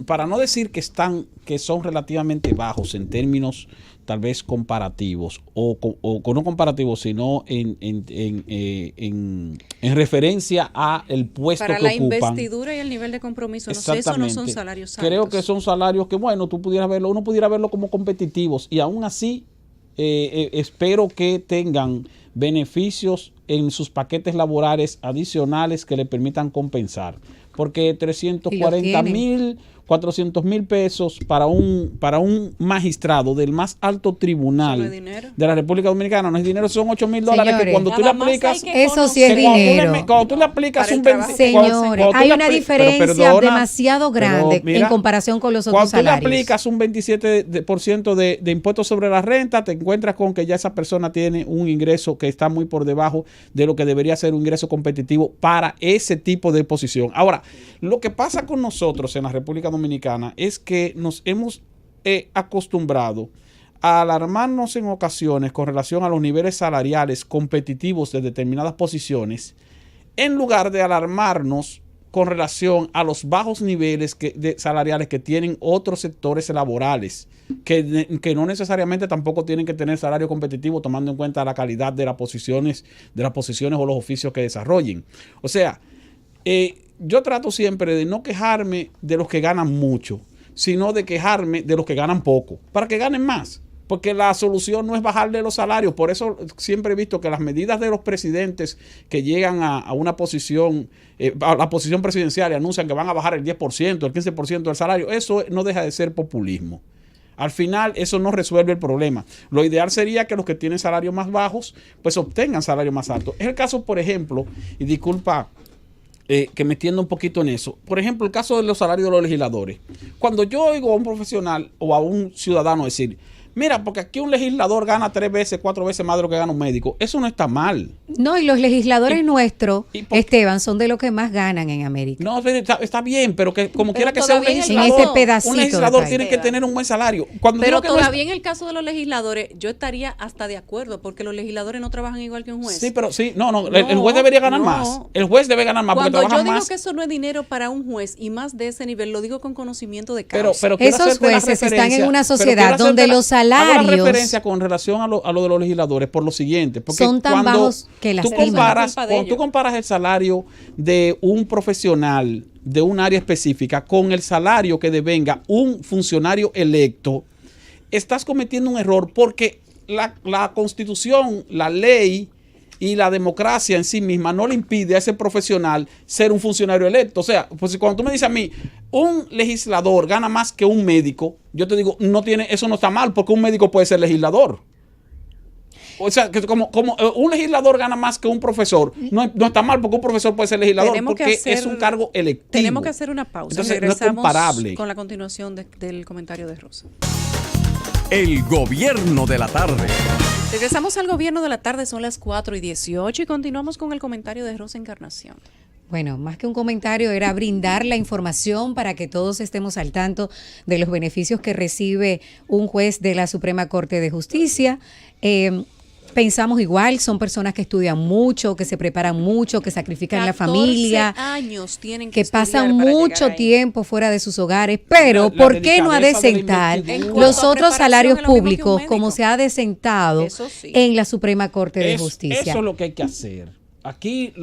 Speaker 5: para no decir que son relativamente bajos en términos tal vez comparativos o no comparativos, sino en referencia a el puesto que ocupan.
Speaker 2: Para la investidura y el nivel de compromiso, no sé, eso no son salarios altos.
Speaker 5: Creo que son salarios que, bueno, uno pudiera verlo como competitivos, y aún así espero que tengan beneficios en sus paquetes laborales adicionales que le permitan compensar, porque 340,000, 400,000 pesos para un magistrado del más alto tribunal de la República Dominicana no es dinero, son $8,000 que cuando tú le aplicas,
Speaker 4: eso sí es dinero.
Speaker 5: Cuando tú le aplicas un 20,
Speaker 4: señores, hay una diferencia demasiado grande en comparación con los otros salarios.
Speaker 5: Cuando tú le aplicas un 27% de impuestos sobre la renta, te encuentras con que ya esa persona tiene un ingreso que está muy por debajo de lo que debería ser un ingreso competitivo para ese tipo de posición. Ahora, lo que pasa con nosotros en la República Dominicana es que nos hemos acostumbrado a alarmarnos en ocasiones con relación a los niveles salariales competitivos de determinadas posiciones, en lugar de alarmarnos con relación a los bajos niveles salariales que tienen otros sectores laborales, que no necesariamente tampoco tienen que tener salario competitivo, tomando en cuenta la calidad de las posiciones o los oficios que desarrollen. O sea, yo trato siempre de no quejarme de los que ganan mucho, sino de quejarme de los que ganan poco, para que ganen más. porque la solución no es bajarle los salarios. Por eso siempre he visto que las medidas de los presidentes que llegan a una posición, a la posición presidencial y anuncian que van a bajar el 10%, el 15% del salario, eso no deja de ser populismo. Al final eso no resuelve el problema. Lo ideal sería que los que tienen salarios más bajos pues obtengan salarios más altos. Es el caso, por ejemplo, y disculpa que me entienda un poquito en eso. Por ejemplo, el caso de los salarios de los legisladores. Cuando yo oigo a un profesional o a un ciudadano decir, mira, porque aquí un legislador gana 3 veces, 4 veces más de lo que gana un médico, eso no está mal.
Speaker 4: No, y los legisladores nuestros, Esteban, son de los que más ganan en América.
Speaker 5: No, está bien, pero que como quiera que sea un legislador,
Speaker 4: en este pedacito
Speaker 5: un legislador tiene que tener un buen salario.
Speaker 2: Pero todavía en el caso de los legisladores, yo estaría hasta de acuerdo, porque los legisladores no trabajan igual que un juez.
Speaker 5: Sí, pero sí, el juez debería ganar más. El juez debe ganar más.
Speaker 2: Cuando
Speaker 5: porque
Speaker 2: yo digo
Speaker 5: más.
Speaker 2: Que eso no es dinero para un juez y más de ese nivel, lo digo con conocimiento de causa.
Speaker 5: Pero
Speaker 4: esos jueces están en una sociedad donde los salarios...
Speaker 5: Hago la referencia con relación a lo de los legisladores por lo siguiente. Porque
Speaker 4: son tan bajos que las
Speaker 5: cuando tú comparas el salario de un profesional de un área específica con el salario que devenga un funcionario electo, estás cometiendo un error porque la Constitución, la ley y la democracia en sí misma no le impide a ese profesional ser un funcionario electo. O sea, pues cuando tú me dices a mí, un legislador gana más que un médico, yo te digo, eso no está mal, porque un médico puede ser legislador. O sea, que como un legislador gana más que un profesor, no está mal, porque un profesor puede ser legislador, es un cargo electivo.
Speaker 2: Tenemos que hacer una pausa.
Speaker 5: Entonces, no es comparable.
Speaker 2: Con la continuación del comentario de Rosa.
Speaker 1: El gobierno de la tarde.
Speaker 2: Regresamos al gobierno de la tarde, son las 4:18 y continuamos con el comentario de Rosa Encarnación.
Speaker 4: Bueno, más que un comentario era brindar la información para que todos estemos al tanto de los beneficios que recibe un juez de la Suprema Corte de Justicia. Pensamos igual, son personas que estudian mucho, que se preparan mucho, que sacrifican la familia,
Speaker 2: años tienen que
Speaker 4: pasan mucho tiempo fuera de sus hogares, pero ¿por qué no adecentar los otros salarios públicos como se ha adecentado en la Suprema Corte de Justicia?
Speaker 5: Eso es lo que hay que hacer. Aquí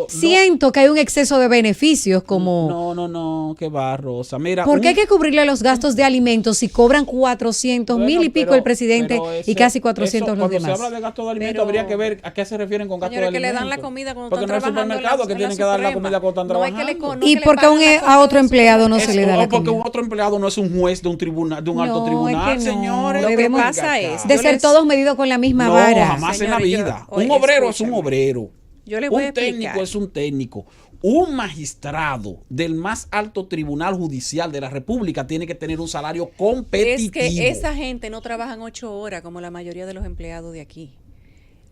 Speaker 4: siento que hay un exceso de beneficios como...
Speaker 5: No, qué va, Rosa. Mira,
Speaker 4: ¿por qué hay que cubrirle los gastos de alimentos si cobran 400,000 y pico el presidente y casi 400 los demás?
Speaker 5: Cuando se habla de gastos de alimentos habría que ver a qué se refieren con gastos de alimentos.
Speaker 2: Que le dan la comida cuando
Speaker 5: porque
Speaker 2: están trabajando.
Speaker 5: Porque no es el supermercado que tienen que dar la comida cuando están trabajando.
Speaker 4: ¿Y por qué a otro empleado no se le da la comida?
Speaker 5: Porque un otro empleado no es un juez de un tribunal, de un alto tribunal, señores.
Speaker 2: Lo que pasa es
Speaker 4: de ser todos medidos con la misma vara.
Speaker 5: No, jamás en la vida. Un obrero es un obrero. Un técnico es un técnico. Un magistrado del más alto tribunal judicial de la República tiene que tener un salario competitivo.
Speaker 2: Es que esa gente no trabajan 8 horas como la mayoría de los empleados de aquí.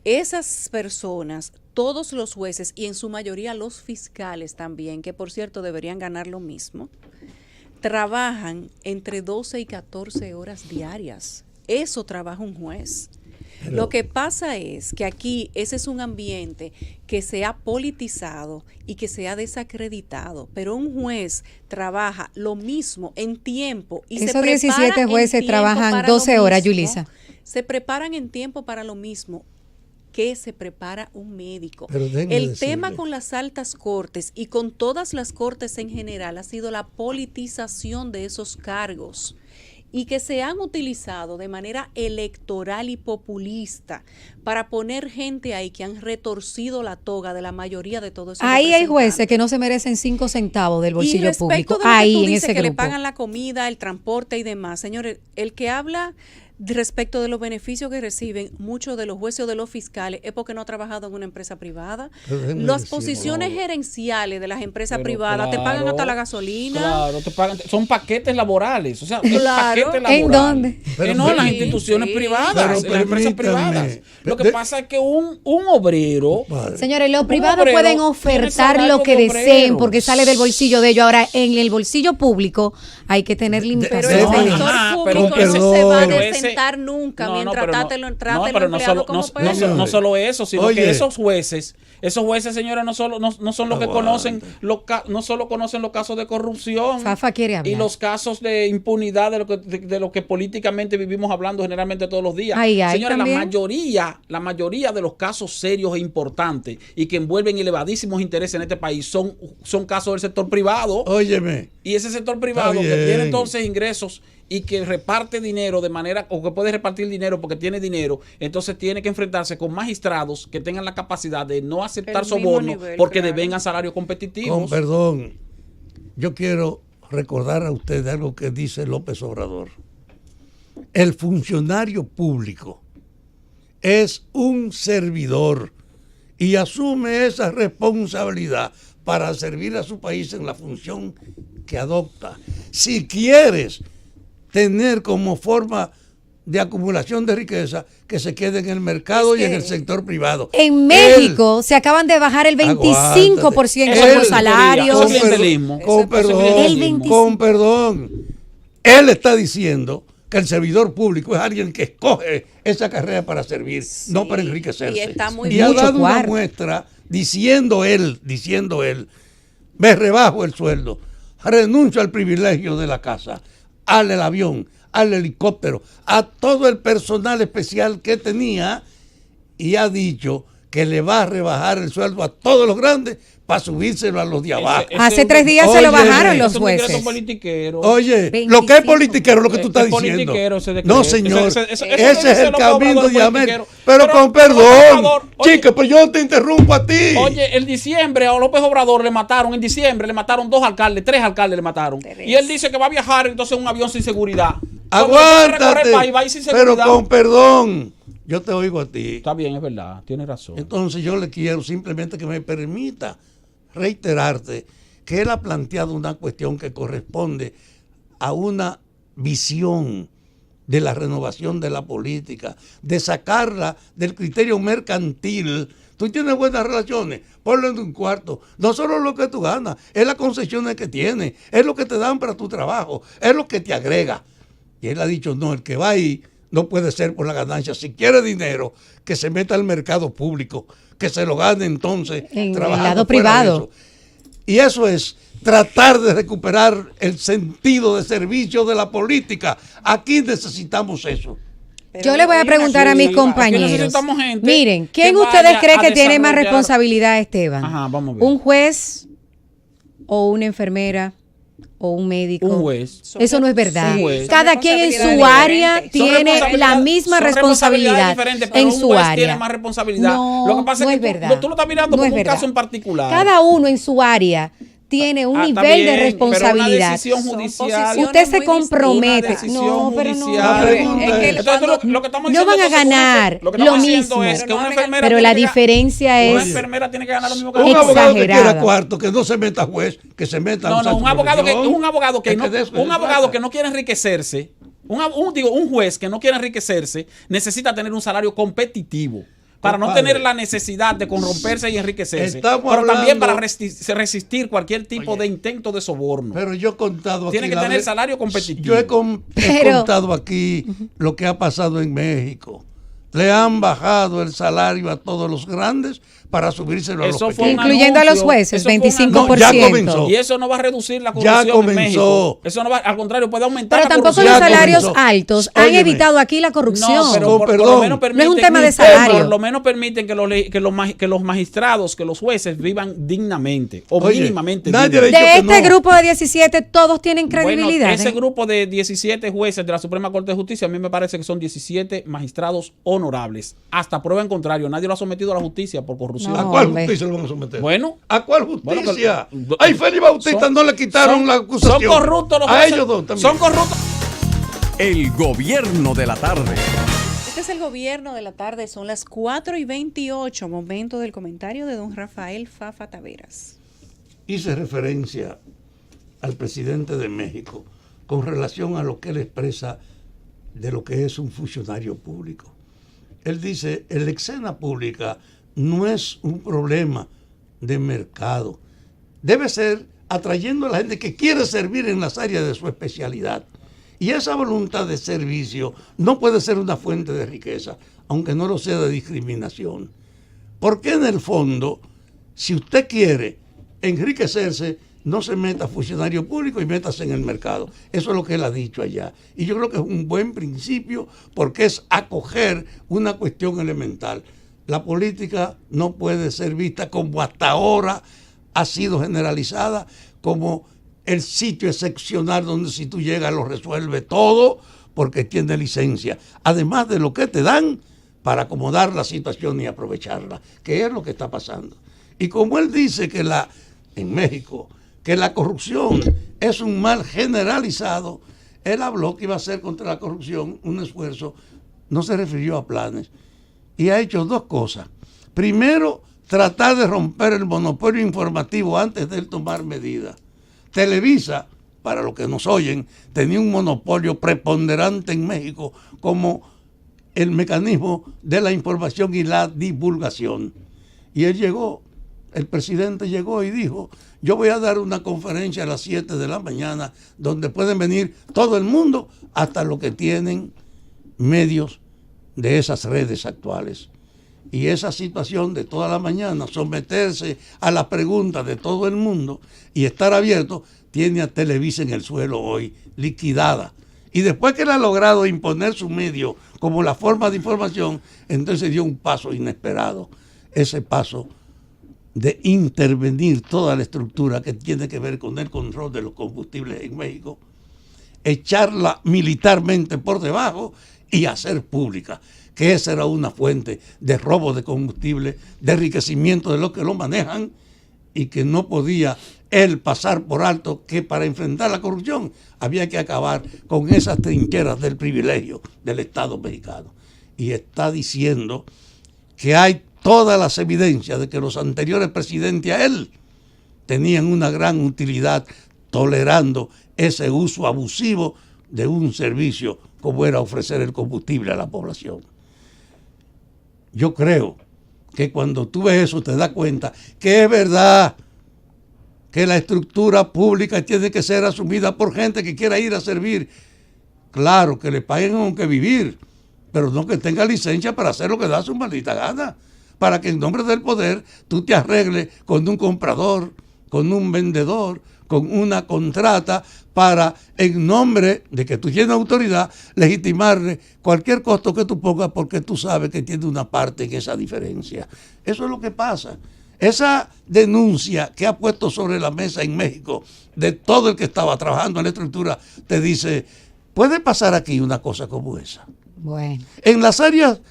Speaker 2: Esas personas, todos los jueces y en su mayoría los fiscales también, que por cierto deberían ganar lo mismo, trabajan entre 12 y 14 horas diarias. Eso trabaja un juez. Lo que pasa es que aquí ese es un ambiente que se ha politizado y que se ha desacreditado, pero un juez trabaja lo mismo en tiempo y
Speaker 4: esos 17 jueces trabajan 12 horas, Yulisa.
Speaker 2: Se preparan en tiempo para lo mismo que se prepara un médico. El tema con las altas cortes y con todas las cortes en general ha sido la politización de esos cargos, y que se han utilizado de manera electoral y populista para poner gente ahí que han retorcido la toga de la mayoría de todos esos
Speaker 4: ahí hay jueces que no se merecen 5 centavos del bolsillo público. Ahí en ese grupo.
Speaker 2: Que le pagan la comida, el transporte y demás. Señores, el que habla respecto de los beneficios que reciben muchos de los jueces o de los fiscales es porque no ha trabajado en una empresa privada. Las posiciones gerenciales de las empresas privadas te pagan hasta la gasolina.
Speaker 5: Claro, te pagan, son paquetes laborales. O sea,
Speaker 4: paquetes laborales. ¿En dónde?
Speaker 5: No, en las instituciones privadas, en las empresas privadas. Lo que pasa es que un obrero...
Speaker 4: Señores, los privados pueden ofertar lo que deseen porque sale del bolsillo de ellos. Ahora, en el bolsillo público hay que tener limitaciones.
Speaker 2: Pero el sector público no se va a desentar nunca mientras trate el empleado como puede.
Speaker 5: No solo eso, sino que esos jueces, señora, no son los que conocen, no solo conocen los casos de corrupción
Speaker 4: Fafa quiere hablar.
Speaker 5: Y los casos de impunidad de lo que políticamente vivimos hablando generalmente todos los días. Señora, la mayoría de los casos serios e importantes y que envuelven elevadísimos intereses en este país son casos del sector privado.
Speaker 3: Óyeme.
Speaker 5: Y ese sector privado que tiene entonces ingresos y que reparte dinero de manera, o que puede repartir dinero porque tiene dinero, entonces tiene que enfrentarse con magistrados que tengan la capacidad de no aceptar sobornos porque devengan salarios competitivos.
Speaker 3: Con perdón, yo quiero recordar a ustedes algo que dice López Obrador. El funcionario público es un servidor y asume esa responsabilidad para servir a su país en la función que adopta. Si quieres tener como forma de acumulación de riqueza, que se quede en el mercado y en el sector privado.
Speaker 4: En México se acaban de bajar el 25% de los salarios.
Speaker 3: Con perdón, él está diciendo que el servidor público es alguien que escoge esa carrera para servir, no para enriquecerse. Y ha dado una muestra diciendo él, me rebajo el sueldo, renuncio al privilegio de la casa, al avión, al helicóptero, a todo el personal especial que tenía, y ha dicho que le va a rebajar el sueldo a todos los grandes para subírselo a los de abajo.
Speaker 4: Hace 3 días se lo bajaron los jueces.
Speaker 3: Oye, 25. Lo que es politiquero, lo que tú estás diciendo. No, señor, ese es el camino de América. Pero con perdón, chica, pues yo te interrumpo a ti.
Speaker 5: Oye, en diciembre a López Obrador le mataron 2 alcaldes, 3 alcaldes le mataron. Y él dice que va a viajar entonces en un avión sin seguridad.
Speaker 3: Aguántate, pero con perdón. Yo te oigo a ti.
Speaker 5: Está bien, es verdad, tienes razón.
Speaker 3: Entonces yo le quiero simplemente que me permita reiterarte que él ha planteado una cuestión que corresponde a una visión de la renovación de la política, de sacarla del criterio mercantil. Tú tienes buenas relaciones, ponlo en un cuarto. No solo lo que tú ganas, es las concesiones que tienes, es lo que te dan para tu trabajo, es lo que te agrega. Y él ha dicho, no, el que va ahí no puede ser por la ganancia. Si quiere dinero, que se meta al mercado público, que se lo gane entonces
Speaker 4: en
Speaker 3: trabajando
Speaker 4: el lado privado.
Speaker 3: Y eso es tratar de recuperar el sentido de servicio de la política. Aquí necesitamos eso.
Speaker 4: Yo le voy a preguntar a mis compañeros. Miren, ¿quién ustedes creen que tiene más responsabilidad, Esteban?
Speaker 5: Ajá, vamos a ver.
Speaker 4: ¿Un juez o una enfermera? O un médico.
Speaker 5: Un juez.
Speaker 4: Eso no es verdad. Cada quien en su área tiene la misma responsabilidad en su área.
Speaker 5: Tiene más responsabilidad.
Speaker 4: No,
Speaker 5: lo que pasa
Speaker 4: no
Speaker 5: es que
Speaker 4: es verdad.
Speaker 5: Tú lo estás mirando como un caso en particular.
Speaker 4: Cada uno en su área tiene un nivel de responsabilidad.
Speaker 5: Pero una decisión judicial.
Speaker 4: Usted se compromete. No, pero no. No van a ganar lo mismo. Pero la diferencia es.
Speaker 5: Una enfermera tiene que ganar lo mismo que
Speaker 3: un abogado que quiera cuarto, que no se meta juez, que se meta.
Speaker 5: Un abogado que no quiere enriquecerse. Un juez que no quiere enriquecerse necesita tener un salario competitivo. Para no tener la necesidad de corromperse y enriquecerse, pero también para resistir cualquier tipo de intento de soborno.
Speaker 3: Pero yo he contado aquí.
Speaker 5: Tiene que tener salario competitivo.
Speaker 3: Yo he contado aquí lo que ha pasado en México. Le han bajado el salario a todos los grandes para subírselo a los pequeños.
Speaker 4: Incluyendo a los jueces, 25%.
Speaker 3: Ya comenzó.
Speaker 5: Y eso no va a reducir la corrupción
Speaker 3: ya comenzó.
Speaker 5: En México. Eso no va, al contrario, puede aumentar
Speaker 4: pero
Speaker 5: la
Speaker 4: tampoco
Speaker 5: corrupción.
Speaker 4: Los salarios altos han evitado aquí la corrupción.
Speaker 5: No, pero por lo menos permiten,
Speaker 4: no es un tema de salario.
Speaker 5: Por lo menos permiten que los magistrados, que los jueces vivan dignamente o mínimamente dignamente.
Speaker 4: De este grupo de 17, todos tienen credibilidad.
Speaker 5: Bueno, ese grupo de 17 jueces de la Suprema Corte de Justicia, a mí me parece que son 17 magistrados honorables. Hasta prueba en contrario, nadie lo ha sometido a la justicia por corrupción.
Speaker 3: ¿A cuál justicia lo van a someter?
Speaker 5: Bueno.
Speaker 3: ¿A cuál justicia? Ay, Félix Bautista no le quitaron la acusación.
Speaker 5: Son corruptos los
Speaker 3: jueces. A ellos dos también.
Speaker 5: Son corruptos.
Speaker 1: El gobierno de la tarde.
Speaker 2: Este es el gobierno de la tarde, son las 4:28, momento del comentario de don Rafael Fafa Taveras.
Speaker 3: Hice referencia al presidente de México con relación a lo que él expresa de lo que es un funcionario público. Él dice, la escena pública no es un problema de mercado. Debe ser atrayendo a la gente que quiere servir en las áreas de su especialidad. Y esa voluntad de servicio no puede ser una fuente de riqueza, aunque no lo sea de discriminación. Porque en el fondo, si usted quiere enriquecerse, no se meta a funcionario público y métase en el mercado. Eso es lo que él ha dicho allá. Y yo creo que es un buen principio porque es acoger una cuestión elemental. La política no puede ser vista como hasta ahora ha sido generalizada, como el sitio excepcional donde si tú llegas lo resuelve todo porque tiene licencia, además de lo que te dan para acomodar la situación y aprovecharla, que es lo que está pasando. Y como él dice que en México, que la corrupción es un mal generalizado, él habló que iba a hacer contra la corrupción un esfuerzo, no se refirió a planes, y ha hecho dos cosas. Primero, tratar de romper el monopolio informativo antes de él tomar medidas. Televisa, para los que nos oyen, tenía un monopolio preponderante en México como el mecanismo de la información y la divulgación. Y el presidente llegó y dijo, yo voy a dar una conferencia a las 7 de la mañana donde pueden venir todo el mundo, hasta los que tienen medios de esas redes actuales. Y esa situación de toda la mañana, someterse a las preguntas de todo el mundo y estar abierto, tiene a Televisa en el suelo hoy, liquidada. Y después que él ha logrado imponer su medio como la forma de información, entonces dio un paso inesperado. Ese paso de intervenir toda la estructura que tiene que ver con el control de los combustibles en México, echarla militarmente por debajo y hacer pública, que esa era una fuente de robo de combustible, de enriquecimiento de los que lo manejan, y que no podía él pasar por alto que para enfrentar la corrupción había que acabar con esas trincheras del privilegio del Estado mexicano. Y está diciendo que hay todas las evidencias de que los anteriores presidentes a él tenían una gran utilidad tolerando ese uso abusivo de un servicio como era ofrecer el combustible a la población. Yo creo que cuando tú ves eso te das cuenta que es verdad que la estructura pública tiene que ser asumida por gente que quiera ir a servir. Claro, que le paguen aunque vivir, pero no que tenga licencia para hacer lo que da su maldita gana, para que en nombre del poder tú te arregles con un comprador, con un vendedor, con una contrata, para, en nombre de que tú tienes autoridad, legitimarle cualquier costo que tú pongas porque tú sabes que tiene una parte en esa diferencia. Eso es lo que pasa. Esa denuncia que ha puesto sobre la mesa en México de todo el que estaba trabajando en la estructura te dice, puede pasar aquí una cosa como esa.
Speaker 4: Bueno.
Speaker 3: En las áreas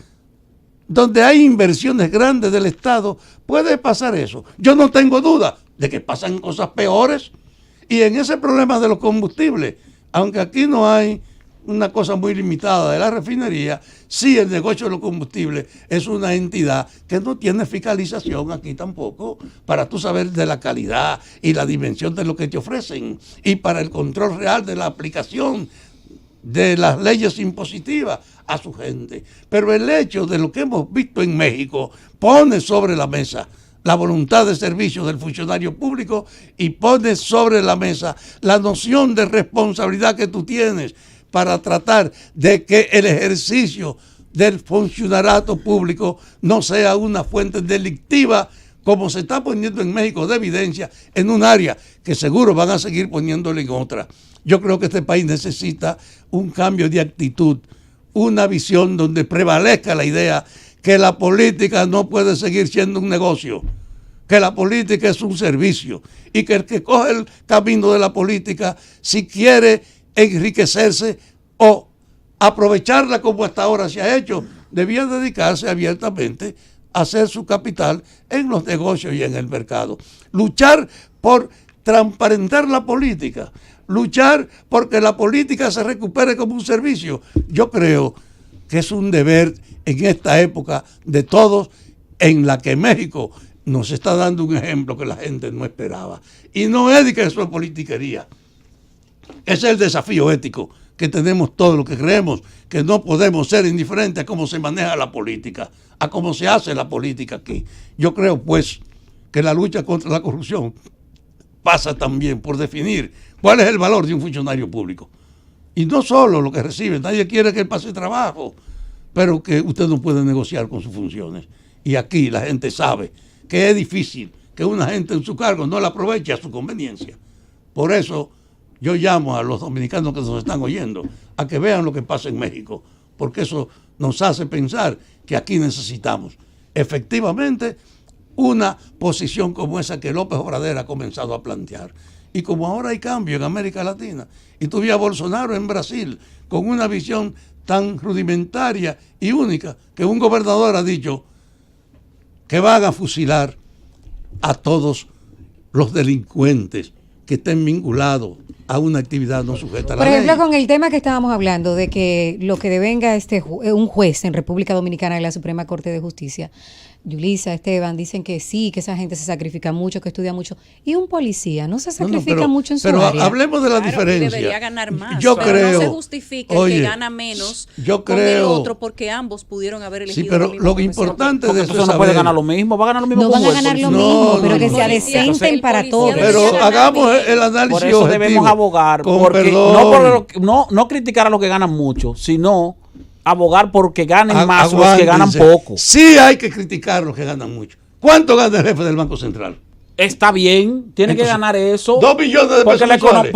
Speaker 3: donde hay inversiones grandes del Estado, puede pasar eso. Yo no tengo duda de que pasan cosas peores. Y en ese problema de los combustibles, aunque aquí no hay una cosa muy limitada de la refinería, sí el negocio de los combustibles es una entidad que no tiene fiscalización aquí tampoco, para tú saber de la calidad y la dimensión de lo que te ofrecen, y para el control real de la aplicación de las leyes impositivas a su gente. Pero el hecho de lo que hemos visto en México pone sobre la mesa la voluntad de servicio del funcionario público y pone sobre la mesa la noción de responsabilidad que tú tienes para tratar de que el ejercicio del funcionariado público no sea una fuente delictiva, como se está poniendo en México de evidencia, en un área que seguro van a seguir poniéndole en otra. Yo creo que este país necesita un cambio de actitud, una visión donde prevalezca la idea que la política no puede seguir siendo un negocio, que la política es un servicio, y que el que coge el camino de la política, si quiere enriquecerse o aprovecharla como hasta ahora se ha hecho, debía dedicarse abiertamente a hacer su capital en los negocios y en el mercado. Luchar por transparentar la política, luchar porque la política se recupere como un servicio. Yo creo que es un deber en esta época de todos, en la que México nos está dando un ejemplo que la gente no esperaba. Y no es de que eso es politiquería. Ese es el desafío ético que tenemos todos los que creemos que no podemos ser indiferentes a cómo se maneja la política, a cómo se hace la política aquí. Yo creo, pues, que la lucha contra la corrupción pasa también por definir cuál es el valor de un funcionario público. Y no solo lo que recibe, nadie quiere que él pase trabajo, pero que usted no puede negociar con sus funciones. Y aquí la gente sabe que es difícil que una gente en su cargo no la aproveche a su conveniencia. Por eso yo llamo a los dominicanos que nos están oyendo a que vean lo que pasa en México, porque eso nos hace pensar que aquí necesitamos efectivamente una posición como esa que López Obrador ha comenzado a plantear. Y como ahora hay cambio en América Latina, y tú ves a Bolsonaro en Brasil con una visión tan rudimentaria y única que un gobernador ha dicho que van a fusilar a todos los delincuentes que estén vinculados a una actividad no sujeta a la
Speaker 4: ley. Por ejemplo, con el tema que estábamos hablando de que lo que devenga un juez en República Dominicana de la Suprema Corte de Justicia, Yulisa, Esteban, dicen que sí, que esa gente se sacrifica mucho, que estudia mucho. Y un policía no se sacrifica mucho en su área.
Speaker 3: Pero hablemos de la diferencia.
Speaker 2: Debería ganar más.
Speaker 3: Yo
Speaker 2: pero
Speaker 3: creo,
Speaker 2: no se justifica el que gana menos con el otro porque ambos pudieron haber elegido.
Speaker 3: Sí, pero lo importante de eso es
Speaker 5: no puede ganar lo mismo, va a ganar lo mismo.
Speaker 4: No van a ganar lo mismo, pero que sea decente para todos.
Speaker 3: Pero hagamos el análisis.
Speaker 5: Por eso debemos abogar, porque no criticar a los que ganan mucho, sino abogar porque ganen más los que ganan poco.
Speaker 3: Sí hay que criticar a los que ganan mucho. ¿Cuánto gana el jefe del Banco Central?
Speaker 5: Está bien, tiene que ganar eso.
Speaker 3: 2 billones de pesos mensuales.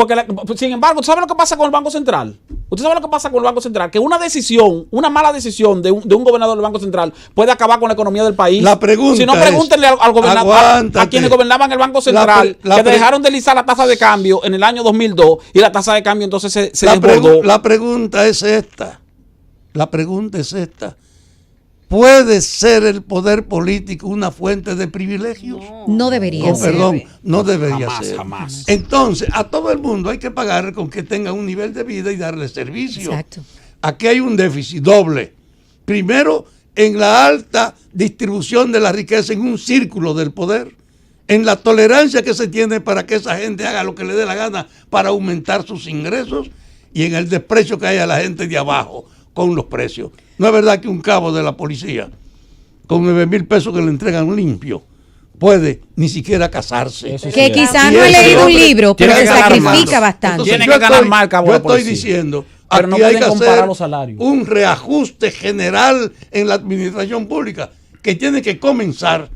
Speaker 5: Sin embargo, ¿sabe lo que pasa con el Banco Central? ¿Usted sabe lo que pasa con el Banco Central? Que una mala decisión de un gobernador del Banco Central puede acabar con la economía del país.
Speaker 3: La pregunta
Speaker 5: si no, pregúntenle al gobernador, a quienes gobernaban el Banco Central, que dejaron de deslizar la tasa de cambio en el año 2002 y la tasa de cambio entonces se desbordó.
Speaker 3: La pregunta es esta. ¿Puede ser el poder político una fuente de privilegios?
Speaker 4: No debería ser.
Speaker 3: Perdón, no debería ser.
Speaker 5: Jamás.
Speaker 3: Entonces, a todo el mundo hay que pagar con que tenga un nivel de vida y darle servicio.
Speaker 4: Exacto.
Speaker 3: Aquí hay un déficit doble. Primero, en la alta distribución de la riqueza en un círculo del poder, en la tolerancia que se tiene para que esa gente haga lo que le dé la gana para aumentar sus ingresos y en el desprecio que hay a la gente de abajo con los precios. No es verdad que un cabo de la policía con 9,000 pesos que le entregan limpio puede ni siquiera casarse.
Speaker 4: Que quizás no ha leído un libro, pero se sacrifica bastante.
Speaker 3: Tiene que ganar más el cabo de la policía. Yo estoy diciendo,
Speaker 5: pero no
Speaker 3: hay que
Speaker 5: comparar
Speaker 3: hacer
Speaker 5: los salarios.
Speaker 3: Un reajuste general en la administración pública que tiene que comenzar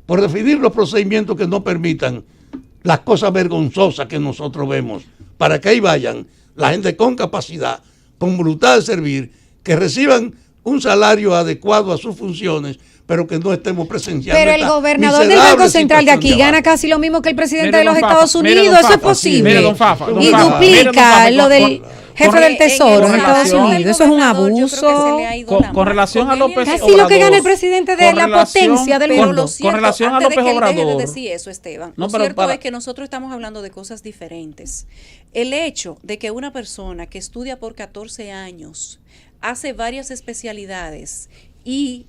Speaker 3: por definir los procedimientos que no permitan las cosas vergonzosas que nosotros vemos, para que ahí vayan la gente con capacidad, con voluntad de servir, que reciban un salario adecuado a sus funciones, pero que no estemos presenciando.
Speaker 4: Pero el gobernador del Banco Central de aquí gana casi lo mismo que el presidente de los Estados Unidos. Eso es posible. Y duplica lo del jefe del Tesoro en Estados Unidos. Eso es un abuso.
Speaker 5: Con relación a López Obrador.
Speaker 4: Casi lo que gana el presidente de la potencia del mundo.
Speaker 5: Con relación a López Obrador.
Speaker 2: Deje de decir eso, Esteban. Lo cierto es que nosotros estamos hablando de cosas diferentes. El hecho de que una persona que estudia por 14 años hace varias especialidades y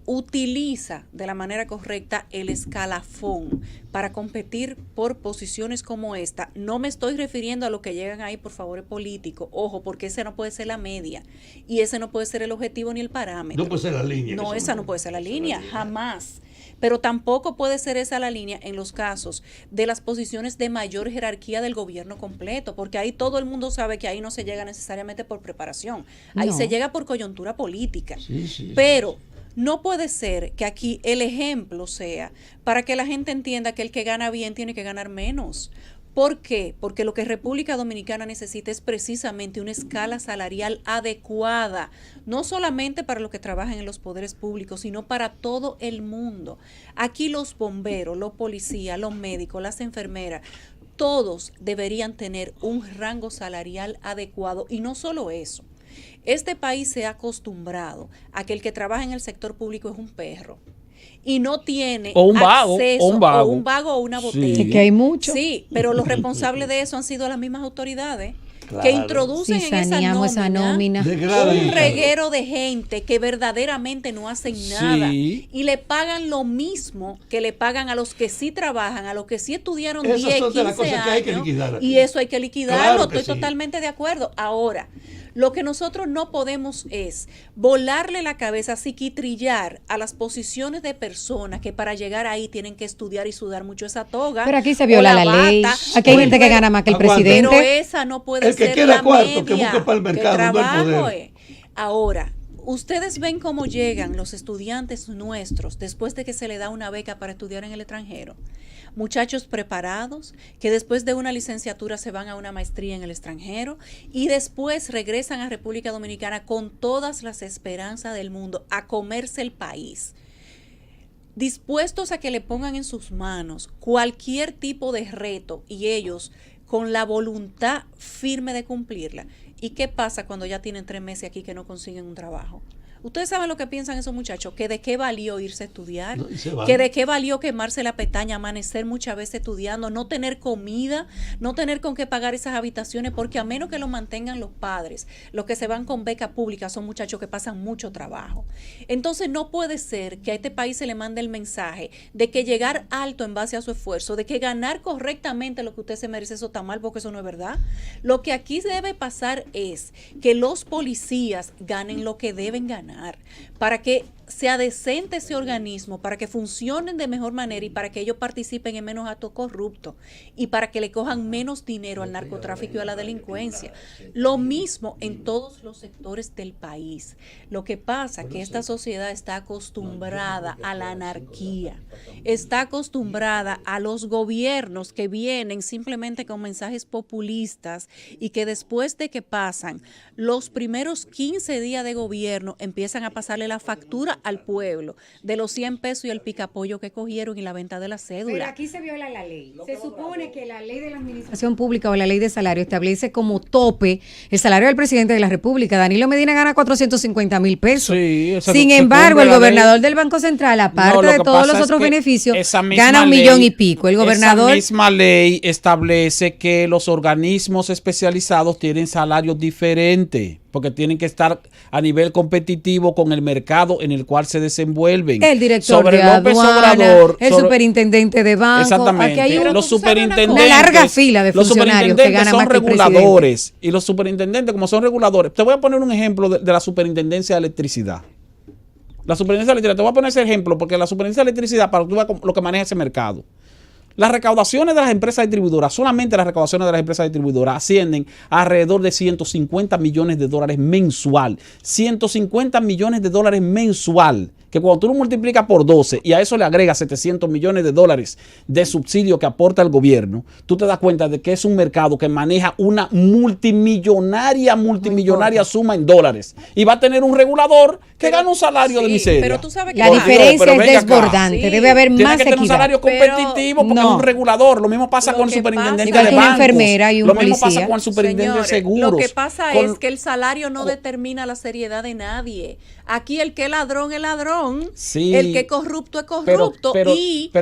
Speaker 2: utiliza de la manera correcta el escalafón para competir por posiciones como esta. No me estoy refiriendo a lo que llegan ahí por favores políticos, ojo, porque ese no puede ser la media y ese no puede ser el objetivo ni el parámetro.
Speaker 3: No puede ser la línea.
Speaker 2: No, esa no puede ser la línea, jamás. Pero tampoco puede ser esa la línea en los casos de las posiciones de mayor jerarquía del gobierno completo, porque ahí todo el mundo sabe que ahí no se llega necesariamente por preparación, ahí se llega por coyuntura política. Pero no puede ser que aquí el ejemplo sea para que la gente entienda que el que gana bien tiene que ganar menos. ¿Por qué? Porque lo que República Dominicana necesita es precisamente una escala salarial adecuada, no solamente para los que trabajan en los poderes públicos, sino para todo el mundo. Aquí los bomberos, los policías, los médicos, las enfermeras, todos deberían tener un rango salarial adecuado. Y no solo eso, este país se ha acostumbrado a que el que trabaja en el sector público es un perro y no tiene acceso, o un vago o una botella.
Speaker 4: Sí. Es que hay mucho.
Speaker 2: Sí, pero los responsables de eso han sido las mismas autoridades que introducen en esa nómina un reguero de gente que verdaderamente no hacen nada y le pagan lo mismo que le pagan a los que sí trabajan, a los que sí estudiaron 10, 15 años, y eso hay que liquidarlo, estoy totalmente de acuerdo. Ahora, lo que nosotros no podemos es volarle la cabeza, psiquitrillar a las posiciones de personas que para llegar ahí tienen que estudiar y sudar mucho esa toga.
Speaker 4: Pero aquí se viola la ley. Aquí hay gente que gana más que el presidente.
Speaker 2: Pero esa no puede ser la media.
Speaker 3: Que busque para el mercado, no el poder.
Speaker 2: Ahora, ustedes ven cómo llegan los estudiantes nuestros después de que se le da una beca para estudiar en el extranjero. Muchachos preparados que después de una licenciatura se van a una maestría en el extranjero y después regresan a República Dominicana con todas las esperanzas del mundo a comerse el país. dispuestos a que le pongan en sus manos cualquier tipo de reto y ellos con la voluntad firme de cumplirla. ¿Y qué pasa cuando ya tienen 3 meses aquí que no consiguen un trabajo? Ustedes saben lo que piensan esos muchachos, que de qué valió irse a estudiar, que de qué valió quemarse la pestaña, amanecer muchas veces estudiando, no tener comida, no tener con qué pagar esas habitaciones, porque a menos que lo mantengan los padres, los que se van con beca pública son muchachos que pasan mucho trabajo. Entonces no puede ser que a este país se le mande el mensaje de que llegar alto en base a su esfuerzo, de que ganar correctamente lo que usted se merece, eso está mal, porque eso no es verdad. Lo que aquí debe pasar es que los policías ganen lo que deben ganar, para que sea decente ese organismo, para que funcionen de mejor manera y para que ellos participen en menos actos corruptos y para que le cojan menos dinero al narcotráfico y a la delincuencia. Lo mismo en todos los sectores del país. Lo que pasa es que esta sociedad está acostumbrada a la anarquía, está acostumbrada a los gobiernos que vienen simplemente con mensajes populistas y que después de que pasan los primeros 15 días de gobierno empiezan a pasarle la factura al pueblo de los 100 pesos y el picapollo que cogieron y la venta de la cédula.
Speaker 4: Pero aquí se viola la ley. Se supone que la ley de la administración pública o la ley de salario establece como tope el salario del presidente de la República. Danilo Medina gana 450,000 pesos.
Speaker 5: Sí,
Speaker 4: sin embargo, el gobernador del Banco Central, aparte de todos los otros beneficios, gana 1 millón y pico. El gobernador...
Speaker 5: Esa misma ley establece que los organismos especializados tienen salarios diferentes, porque tienen que estar a nivel competitivo con el mercado en el cual se desenvuelven.
Speaker 4: El director
Speaker 5: sobre
Speaker 4: de
Speaker 5: López
Speaker 4: aduana,
Speaker 5: Obrador,
Speaker 4: el superintendente de banco.
Speaker 5: Exactamente.
Speaker 4: Aquí hay
Speaker 5: los superintendentes,
Speaker 4: una larga fila de funcionarios que ganan más que el presidente.
Speaker 5: Los superintendentes son reguladores, y los superintendentes, como son reguladores, te voy a poner un ejemplo de la superintendencia de electricidad. La superintendencia de electricidad, te voy a poner ese ejemplo, porque la superintendencia de electricidad, para que tú veas lo que maneja ese mercado. Las recaudaciones de las empresas distribuidoras, solamente las recaudaciones de las empresas distribuidoras ascienden a alrededor de 150 millones de dólares mensual. 150 millones de dólares mensual. Que cuando tú lo multiplicas por 12 y a eso le agregas 700 millones de dólares de subsidio que aporta el gobierno, tú te das cuenta de que es un mercado que maneja una multimillonaria suma en dólares. Y va a tener un regulador que gana un salario de miseria.
Speaker 2: Pero tú sabes que
Speaker 4: la diferencia es desbordante. Sí. Debe haber
Speaker 5: tiene
Speaker 4: más
Speaker 5: que tener
Speaker 4: equidad.
Speaker 5: Un salario competitivo porque es un regulador. Lo mismo pasa con el superintendente de bancos.
Speaker 4: Enfermera y un
Speaker 5: lo mismo
Speaker 4: policía.
Speaker 5: pasa con el superintendente de seguros.
Speaker 2: Lo que pasa es que el salario no determina la seriedad de nadie. Aquí el que es ladrón es ladrón,
Speaker 5: sí,
Speaker 2: el que es corrupto es corrupto.
Speaker 5: Pero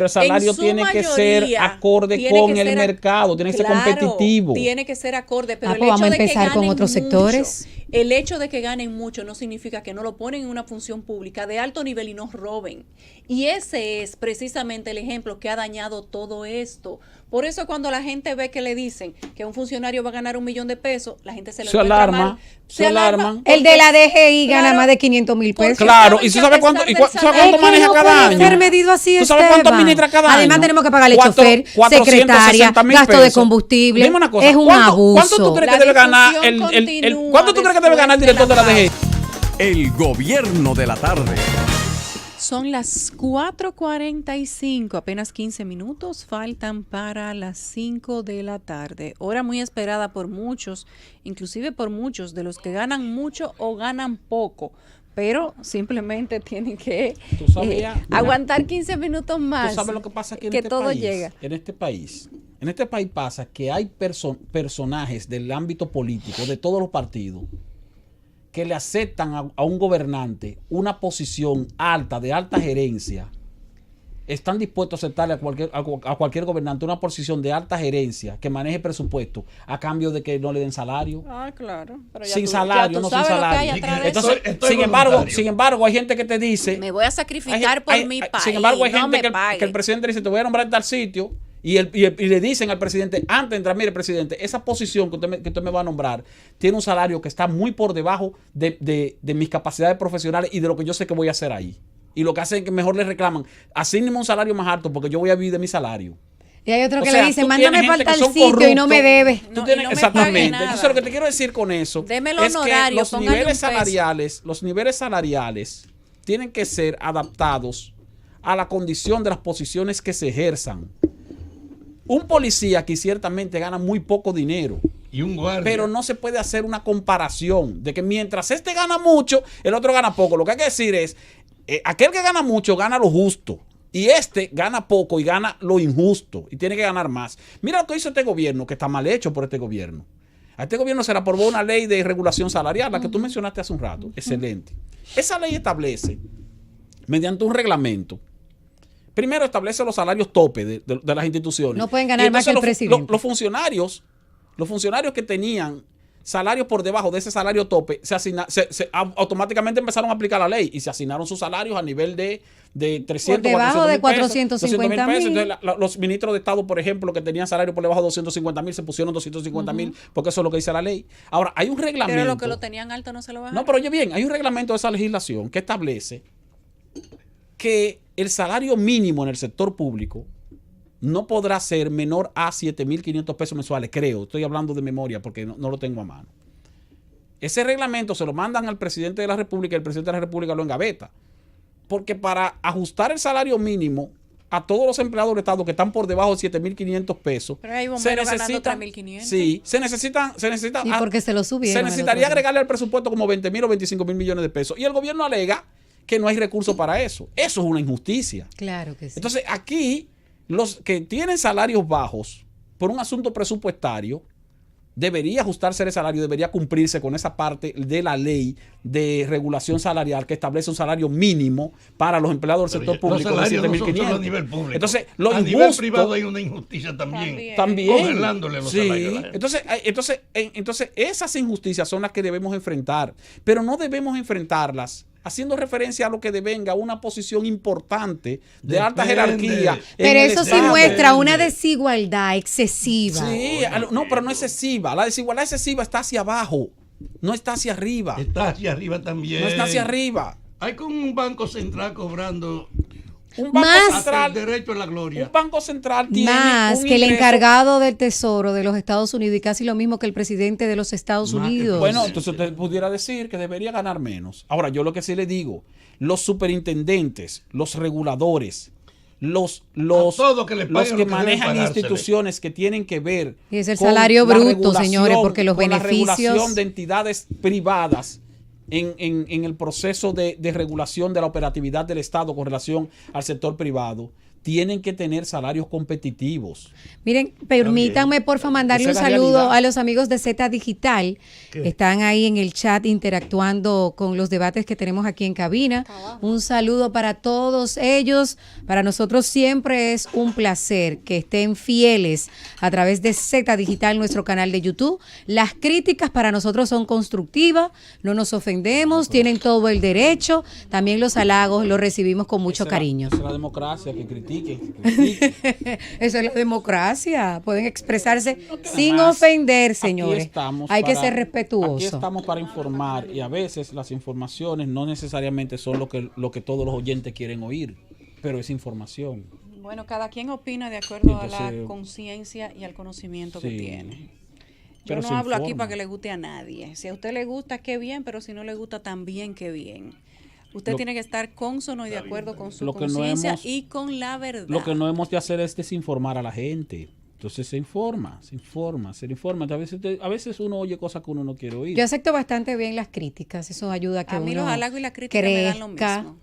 Speaker 5: el salario tiene que ser acorde con el mercado, tiene que ser competitivo.
Speaker 2: Tiene que ser acorde, pero
Speaker 4: vamos a empezar con otros sectores.
Speaker 2: El hecho de que ganen mucho no significa que no lo ponen en una función pública de alto nivel y no roben. Y ese es precisamente el ejemplo que ha dañado todo esto. Por eso cuando la gente ve que le dicen que un funcionario va a ganar 1 millón de pesos, la gente se alarma. Se alarman.
Speaker 4: El de la DGI gana más de 500,000 pesos.
Speaker 5: Claro, y tú sabes cuánto maneja cada año.
Speaker 4: Ser medido así,
Speaker 5: ¿Tú sabes cuánto administra cada año?
Speaker 4: Además tenemos que pagarle chofer, secretaria, gasto de combustible.
Speaker 5: Dime una cosa,
Speaker 4: es un abuso.
Speaker 5: ¿Cuánto tú crees que debe ganar ¿cuánto tú crees que debe ganar el director de la DGI?
Speaker 1: El gobierno de la tarde.
Speaker 2: Son las 4:45, apenas 15 minutos faltan para las 5 de la tarde. Hora muy esperada por muchos, inclusive por muchos de los que ganan mucho o ganan poco, pero simplemente tienen que aguantar 15 minutos más.
Speaker 5: ¿Tú sabes lo que pasa aquí en
Speaker 2: que
Speaker 5: este
Speaker 2: todo
Speaker 5: país?
Speaker 2: llega.
Speaker 5: En este país pasa que hay personajes del ámbito político de todos los partidos que le aceptan a un gobernante una posición alta, de alta gerencia, están dispuestos a aceptarle a cualquier gobernante una posición de alta gerencia que maneje presupuesto a cambio de que no le den salario.
Speaker 2: Ah, claro. Pero
Speaker 5: sin salario, no sin salario. Entonces, sin embargo, hay gente que te dice...
Speaker 2: Me voy a sacrificar por mi país.
Speaker 5: Sin embargo, hay gente que el presidente dice, te voy a nombrar en tal sitio. Y le dicen al presidente, antes de entrar, mire, presidente, esa posición que usted me va a nombrar tiene un salario que está muy por debajo de mis capacidades profesionales y de lo que yo sé que voy a hacer ahí. Y lo que hacen es que mejor le reclaman, asígneme un salario más alto porque yo voy a vivir de mi salario.
Speaker 4: Y hay otro que le dice, mándame para tal sitio y no me debe.
Speaker 5: Exactamente. Entonces, lo que te quiero decir con eso es que los niveles salariales tienen que ser adaptados a la condición de las posiciones que se ejerzan. Un policía aquí ciertamente gana muy poco dinero.
Speaker 3: Y un guardia.
Speaker 5: Pero no se puede hacer una comparación de que mientras este gana mucho, el otro gana poco. Lo que hay que decir es, aquel que gana mucho gana lo justo. Y este gana poco y gana lo injusto y tiene que ganar más. Mira lo que hizo este gobierno, que está mal hecho por este gobierno. A este gobierno se le aprobó una ley de regulación salarial, la que tú mencionaste hace un rato. Excelente. Esa ley establece, mediante un reglamento, primero establece los salarios tope de las instituciones.
Speaker 4: No pueden ganar más que el presidente.
Speaker 5: Los funcionarios que tenían salarios por debajo de ese salario tope, automáticamente empezaron a aplicar la ley y se asignaron sus salarios a nivel de 300,
Speaker 4: por debajo de
Speaker 5: 450
Speaker 4: 450.000.
Speaker 5: Entonces, los ministros de Estado, por ejemplo, que tenían salario por debajo de 250.000, se pusieron 250.000, porque eso es lo que dice la ley. Ahora, hay un reglamento.
Speaker 2: Pero los que lo tenían alto no se lo bajan.
Speaker 5: No, pero oye bien, hay un reglamento de esa legislación que establece que el salario mínimo en el sector público no podrá ser menor a 7.500 pesos mensuales, creo. Estoy hablando de memoria porque no lo tengo a mano. Ese reglamento se lo mandan al presidente de la República y el presidente de la República lo engaveta. Porque para ajustar el salario mínimo a todos los empleados del Estado que están por debajo de 7.500 pesos,
Speaker 2: pero hay bomberos ganando 3.500.
Speaker 5: Sí, se necesitan.
Speaker 4: ¿Y porque se lo subieron?
Speaker 5: Se necesitaría agregarle al presupuesto como 20.000 o 25.000 millones de pesos. Y el gobierno alega que no hay recursos para eso. Eso es una injusticia.
Speaker 4: Claro que sí.
Speaker 5: Entonces, aquí, los que tienen salarios bajos por un asunto presupuestario, debería ajustarse el salario, debería cumplirse con esa parte de la ley de regulación salarial que establece un salario mínimo para los empleados del sector público de 7.500.
Speaker 3: A nivel público.
Speaker 5: Entonces, lo
Speaker 3: a
Speaker 5: injusto,
Speaker 3: nivel privado hay una injusticia también. Congelándole los salarios a la gente.
Speaker 5: Entonces, esas injusticias son las que debemos enfrentar, pero no debemos enfrentarlas haciendo referencia a lo que devenga una posición importante de alta jerarquía.
Speaker 4: Pero eso sí muestra una desigualdad excesiva.
Speaker 5: Sí, no, pero no excesiva. La desigualdad excesiva está hacia abajo, no está hacia arriba.
Speaker 3: Está hacia arriba también.
Speaker 5: No está hacia arriba.
Speaker 3: Hay como un banco central cobrando
Speaker 5: un banco
Speaker 4: más
Speaker 5: central,
Speaker 3: el derecho a la gloria.
Speaker 5: Un banco central tiene
Speaker 4: más
Speaker 5: un
Speaker 4: que el
Speaker 5: ingreso
Speaker 4: encargado del Tesoro de los Estados Unidos y casi lo mismo que el presidente de los Estados Unidos.
Speaker 5: Bueno, entonces usted pudiera decir que debería ganar menos. Ahora, yo lo que sí le digo, los superintendentes, los reguladores, los que manejan instituciones que tienen que ver
Speaker 4: y es el salario bruto, señores, porque los
Speaker 5: con
Speaker 4: beneficios,
Speaker 5: la regulación de entidades privadas en el proceso de regulación de la operatividad del Estado con relación al sector privado, tienen que tener salarios competitivos.
Speaker 4: Miren, permítanme porfa mandarle un saludo a los amigos de Z Digital. Están ahí en el chat interactuando con los debates que tenemos aquí en cabina. Un saludo para todos ellos. Para nosotros siempre es un placer que estén fieles a través de Z Digital, nuestro canal de YouTube. Las críticas para nosotros son constructivas, no nos ofendemos, tienen todo el derecho. También los halagos los recibimos con mucho cariño.
Speaker 5: Es la democracia que critica.
Speaker 4: Eso es la democracia. Pueden expresarse sin ofender, señores. Hay que ser respetuosos.
Speaker 5: Aquí estamos para informar y a veces las informaciones no necesariamente son lo que todos los oyentes quieren oír, pero es información.
Speaker 2: Bueno, cada quien opina de acuerdo a la conciencia y al conocimiento que tiene. Yo no hablo aquí para que le guste a nadie. Si a usted le gusta, qué bien, pero si no le gusta, también qué bien. Usted tiene que estar consono y de acuerdo con su conciencia y con la verdad.
Speaker 5: Lo que no hemos de hacer es desinformar a la gente. Entonces se informa. A veces uno oye cosas que uno no quiere oír.
Speaker 4: Yo acepto bastante bien las críticas. Eso ayuda a que uno
Speaker 2: los halagos y la crítica me dan lo mismo.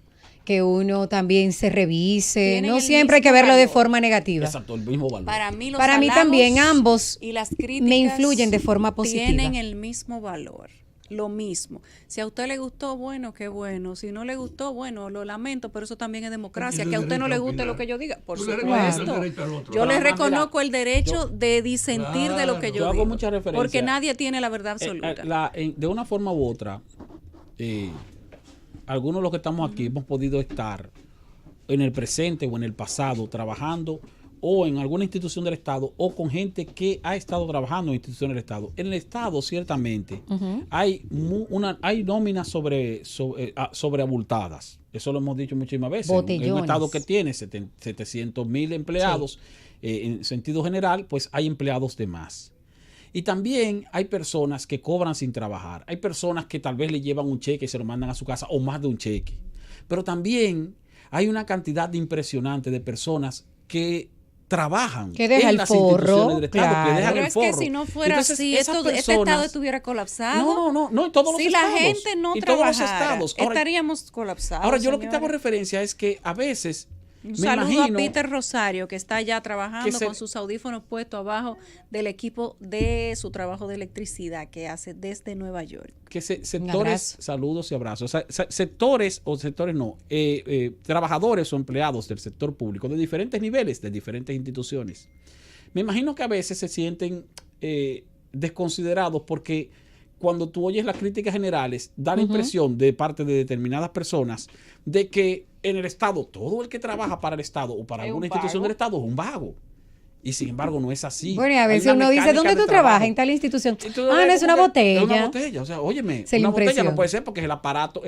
Speaker 4: Que uno también se revise. No siempre hay que verlo de forma negativa.
Speaker 5: Exacto, el mismo valor.
Speaker 2: Para mí también ambos
Speaker 4: y las críticas me influyen de forma positiva.
Speaker 2: Tienen el mismo valor. Lo mismo. Si a usted le gustó, bueno, qué bueno. Si no le gustó, bueno, lo lamento, pero eso también es democracia. Que a usted no le guste lo que yo diga, por supuesto. Yo le reconozco el derecho de disentir de lo que yo digo.
Speaker 5: Mucha referencia.
Speaker 2: Porque nadie tiene la verdad absoluta.
Speaker 5: De una forma u otra, algunos de los que estamos aquí hemos podido estar en el presente o en el pasado trabajando o en alguna institución del Estado o con gente que ha estado trabajando en instituciones del Estado. En el Estado, ciertamente, hay nóminas sobreabultadas. Eso lo hemos dicho muchísimas veces.
Speaker 4: Botellones.
Speaker 5: En un Estado que tiene 700.000 empleados, en sentido general, pues hay empleados de más. Y también hay personas que cobran sin trabajar. Hay personas que tal vez le llevan un cheque y se lo mandan a su casa o más de un cheque. Pero también hay una cantidad impresionante de personas que trabajan en las instituciones del Estado, que dejan el forro.
Speaker 2: Pero es que si no fuera así, este Estado estuviera colapsado.
Speaker 5: No, en todos los estados.
Speaker 2: Si la gente no trabajara,
Speaker 5: estados. Ahora,
Speaker 2: estaríamos colapsados.
Speaker 5: Ahora, yo lo que te hago referencia es que a veces
Speaker 2: Un saludo a Peter Rosario, que está ya trabajando con sus audífonos puestos abajo del equipo de su trabajo de electricidad que hace desde Nueva York.
Speaker 5: Que sectores, saludos y abrazos. Trabajadores o empleados del sector público de diferentes niveles, de diferentes instituciones. Me imagino que a veces se sienten desconsiderados porque cuando tú oyes las críticas generales, da la impresión de parte de determinadas personas de que en el Estado, todo el que trabaja para el Estado o para alguna institución del Estado es un vago. Y sin embargo no es así.
Speaker 4: Bueno, y a veces uno dice, ¿dónde tú trabajas? En tal institución. No, es una botella. Es una
Speaker 5: botella. O sea, óyeme, una botella no puede ser porque es el aparato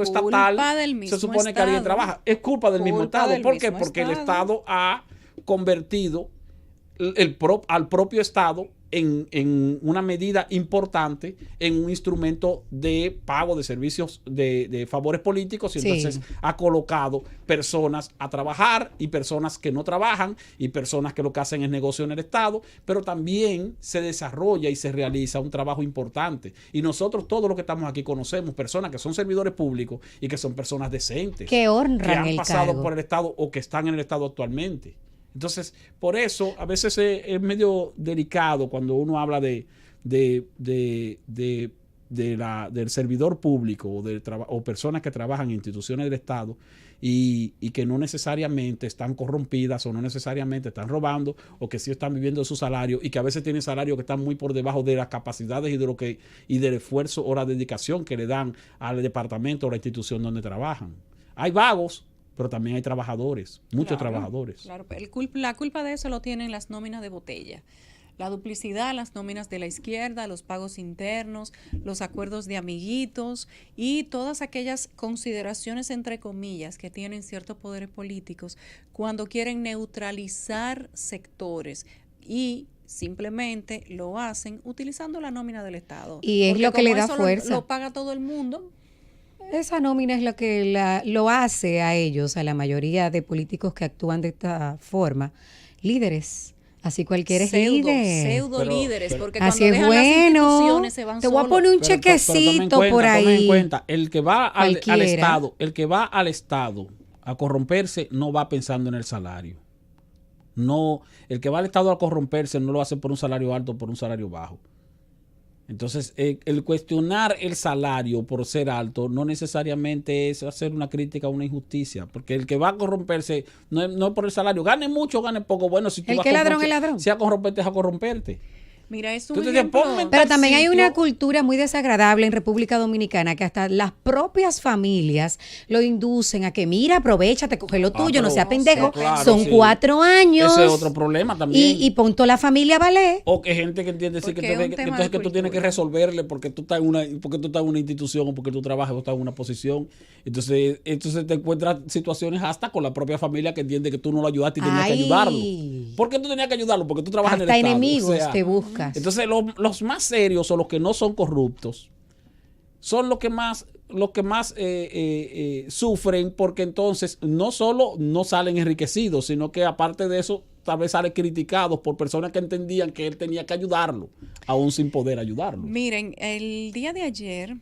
Speaker 5: estatal. Se supone que alguien trabaja. Es culpa del mismo Estado. ¿Por qué? Porque el Estado ha convertido al propio Estado en una medida importante, en un instrumento de pago de servicios de favores políticos, y entonces ha colocado personas a trabajar y personas que no trabajan y personas que lo que hacen es negocio en el Estado, pero también se desarrolla y se realiza un trabajo importante. Y nosotros todos los que estamos aquí conocemos personas que son servidores públicos y que son personas decentes,
Speaker 4: que honran
Speaker 5: que han pasado por el Estado o que están en el Estado actualmente. Entonces, por eso a veces es medio delicado cuando uno habla del servidor público o personas que trabajan en instituciones del Estado y que no necesariamente están corrompidas o no necesariamente están robando o que sí están viviendo de su salario y que a veces tienen salarios que están muy por debajo de las capacidades y del esfuerzo o la dedicación que le dan al departamento o a la institución donde trabajan. Hay vagos, pero también hay trabajadores, muchos trabajadores.
Speaker 2: Claro, la culpa de eso lo tienen las nóminas de botella. La duplicidad, las nóminas de la izquierda, los pagos internos, los acuerdos de amiguitos y todas aquellas consideraciones, entre comillas, que tienen ciertos poderes políticos cuando quieren neutralizar sectores y simplemente lo hacen utilizando la nómina del Estado.
Speaker 4: Y es lo que le da fuerza.
Speaker 2: Lo paga todo el mundo.
Speaker 4: Esa nómina es lo que lo hace a ellos, a la mayoría de políticos que actúan de esta forma, líderes. Así cualquiera es líder.
Speaker 2: Pseudo líderes, porque
Speaker 4: así
Speaker 2: cuando dejan las instituciones se van
Speaker 4: te voy a poner un chequecito por ahí.
Speaker 5: Toma en cuenta, el que va al Estado a corromperse no va pensando en el salario. No, el que va al Estado a corromperse no lo hace por un salario alto o por un salario bajo. Entonces, el cuestionar el salario por ser alto no necesariamente es hacer una crítica a una injusticia, porque el que va a corromperse no es por el salario. Gane mucho o gane poco. Bueno, si tú
Speaker 4: el que ladrón es ladrón.
Speaker 5: Si a corromperte, es a corromperte.
Speaker 2: Mira, es un ejemplo.
Speaker 4: Pero también hay una cultura muy desagradable en República Dominicana que hasta las propias familias lo inducen a que, mira, aprovechate, coge lo tuyo, no sea pendejo.
Speaker 5: Claro,
Speaker 4: son 4 años.
Speaker 5: Ese es otro problema también.
Speaker 4: Y pon toda la familia a valer.
Speaker 5: O que gente que entiende decir que tú tienes que resolverle porque tú estás en una institución o porque tú trabajas o estás en una posición. Entonces te encuentras situaciones hasta con la propia familia que entiende que tú no lo ayudaste y tenías que ayudarlo. ¿Por qué tú tenías que ayudarlo? Porque tú trabajas en el Estado.
Speaker 4: Hasta enemigos te buscan.
Speaker 5: Entonces los más serios o los que no son corruptos son los que más sufren, porque entonces no solo no salen enriquecidos, sino que aparte de eso tal vez salen criticados por personas que entendían que él tenía que ayudarlo, aún sin poder ayudarlo.
Speaker 2: Miren, el día de ayer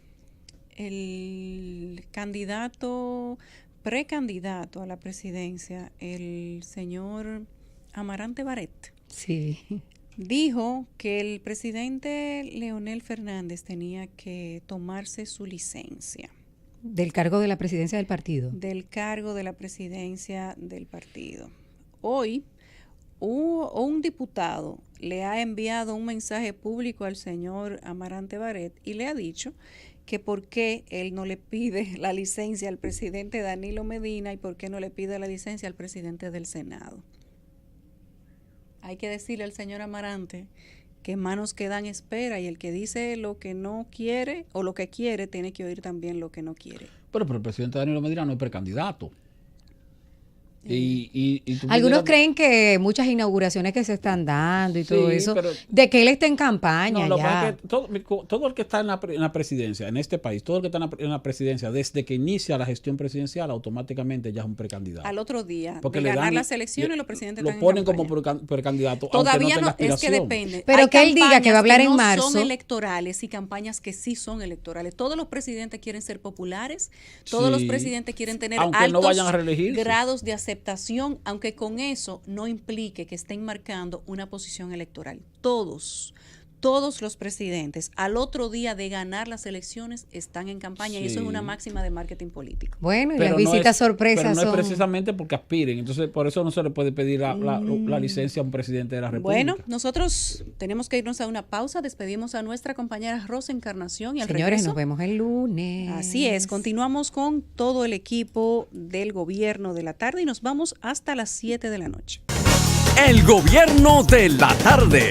Speaker 2: el precandidato a la presidencia, el señor Amarante Barret,
Speaker 4: sí,
Speaker 2: dijo que el presidente Leonel Fernández tenía que tomarse su licencia.
Speaker 4: Del cargo de la presidencia del partido.
Speaker 2: Del cargo de la presidencia del partido. Hoy, un diputado le ha enviado un mensaje público al señor Amarante Barret y le ha dicho que por qué él no le pide la licencia al presidente Danilo Medina y por qué no le pide la licencia al presidente del Senado. Hay que decirle al señor Amarante que manos que dan espera, y el que dice lo que no quiere o lo que quiere tiene que oír también lo que no quiere.
Speaker 5: Pero el presidente Danilo Medina no es precandidato.
Speaker 4: Algunos creen que muchas inauguraciones que se están dando y todo eso, de que él está en campaña.
Speaker 5: No, ya. Es que todo el que está en la presidencia, en este país, todo el que está en la presidencia, desde que inicia la gestión presidencial, automáticamente ya es un precandidato.
Speaker 2: Al otro día, porque de ganar las elecciones, los presidentes
Speaker 5: lo ponen como precandidato.
Speaker 2: Todavía no, es que depende.
Speaker 4: Pero que él diga que va a hablar en marzo.
Speaker 2: Son electorales y campañas que sí son electorales. Todos los presidentes quieren ser populares, todos los presidentes quieren tener altos grados de aceptación aceptación, aunque con eso no implique que estén marcando una posición electoral. Todos los presidentes al otro día de ganar las elecciones están en campaña, y eso es una máxima de marketing político.
Speaker 4: Bueno, y las visitas sorpresas
Speaker 5: pero no
Speaker 4: son...
Speaker 5: es precisamente porque aspiren, entonces por eso no se le puede pedir la licencia a un presidente de la República.
Speaker 2: Bueno, nosotros tenemos que irnos a una pausa, despedimos a nuestra compañera Rosa Encarnación y al
Speaker 4: Señores,
Speaker 2: regreso,
Speaker 4: nos vemos el lunes.
Speaker 2: así es, continuamos con todo el equipo del Gobierno de la Tarde y nos vamos hasta las 7 de la noche.
Speaker 1: El Gobierno de la Tarde.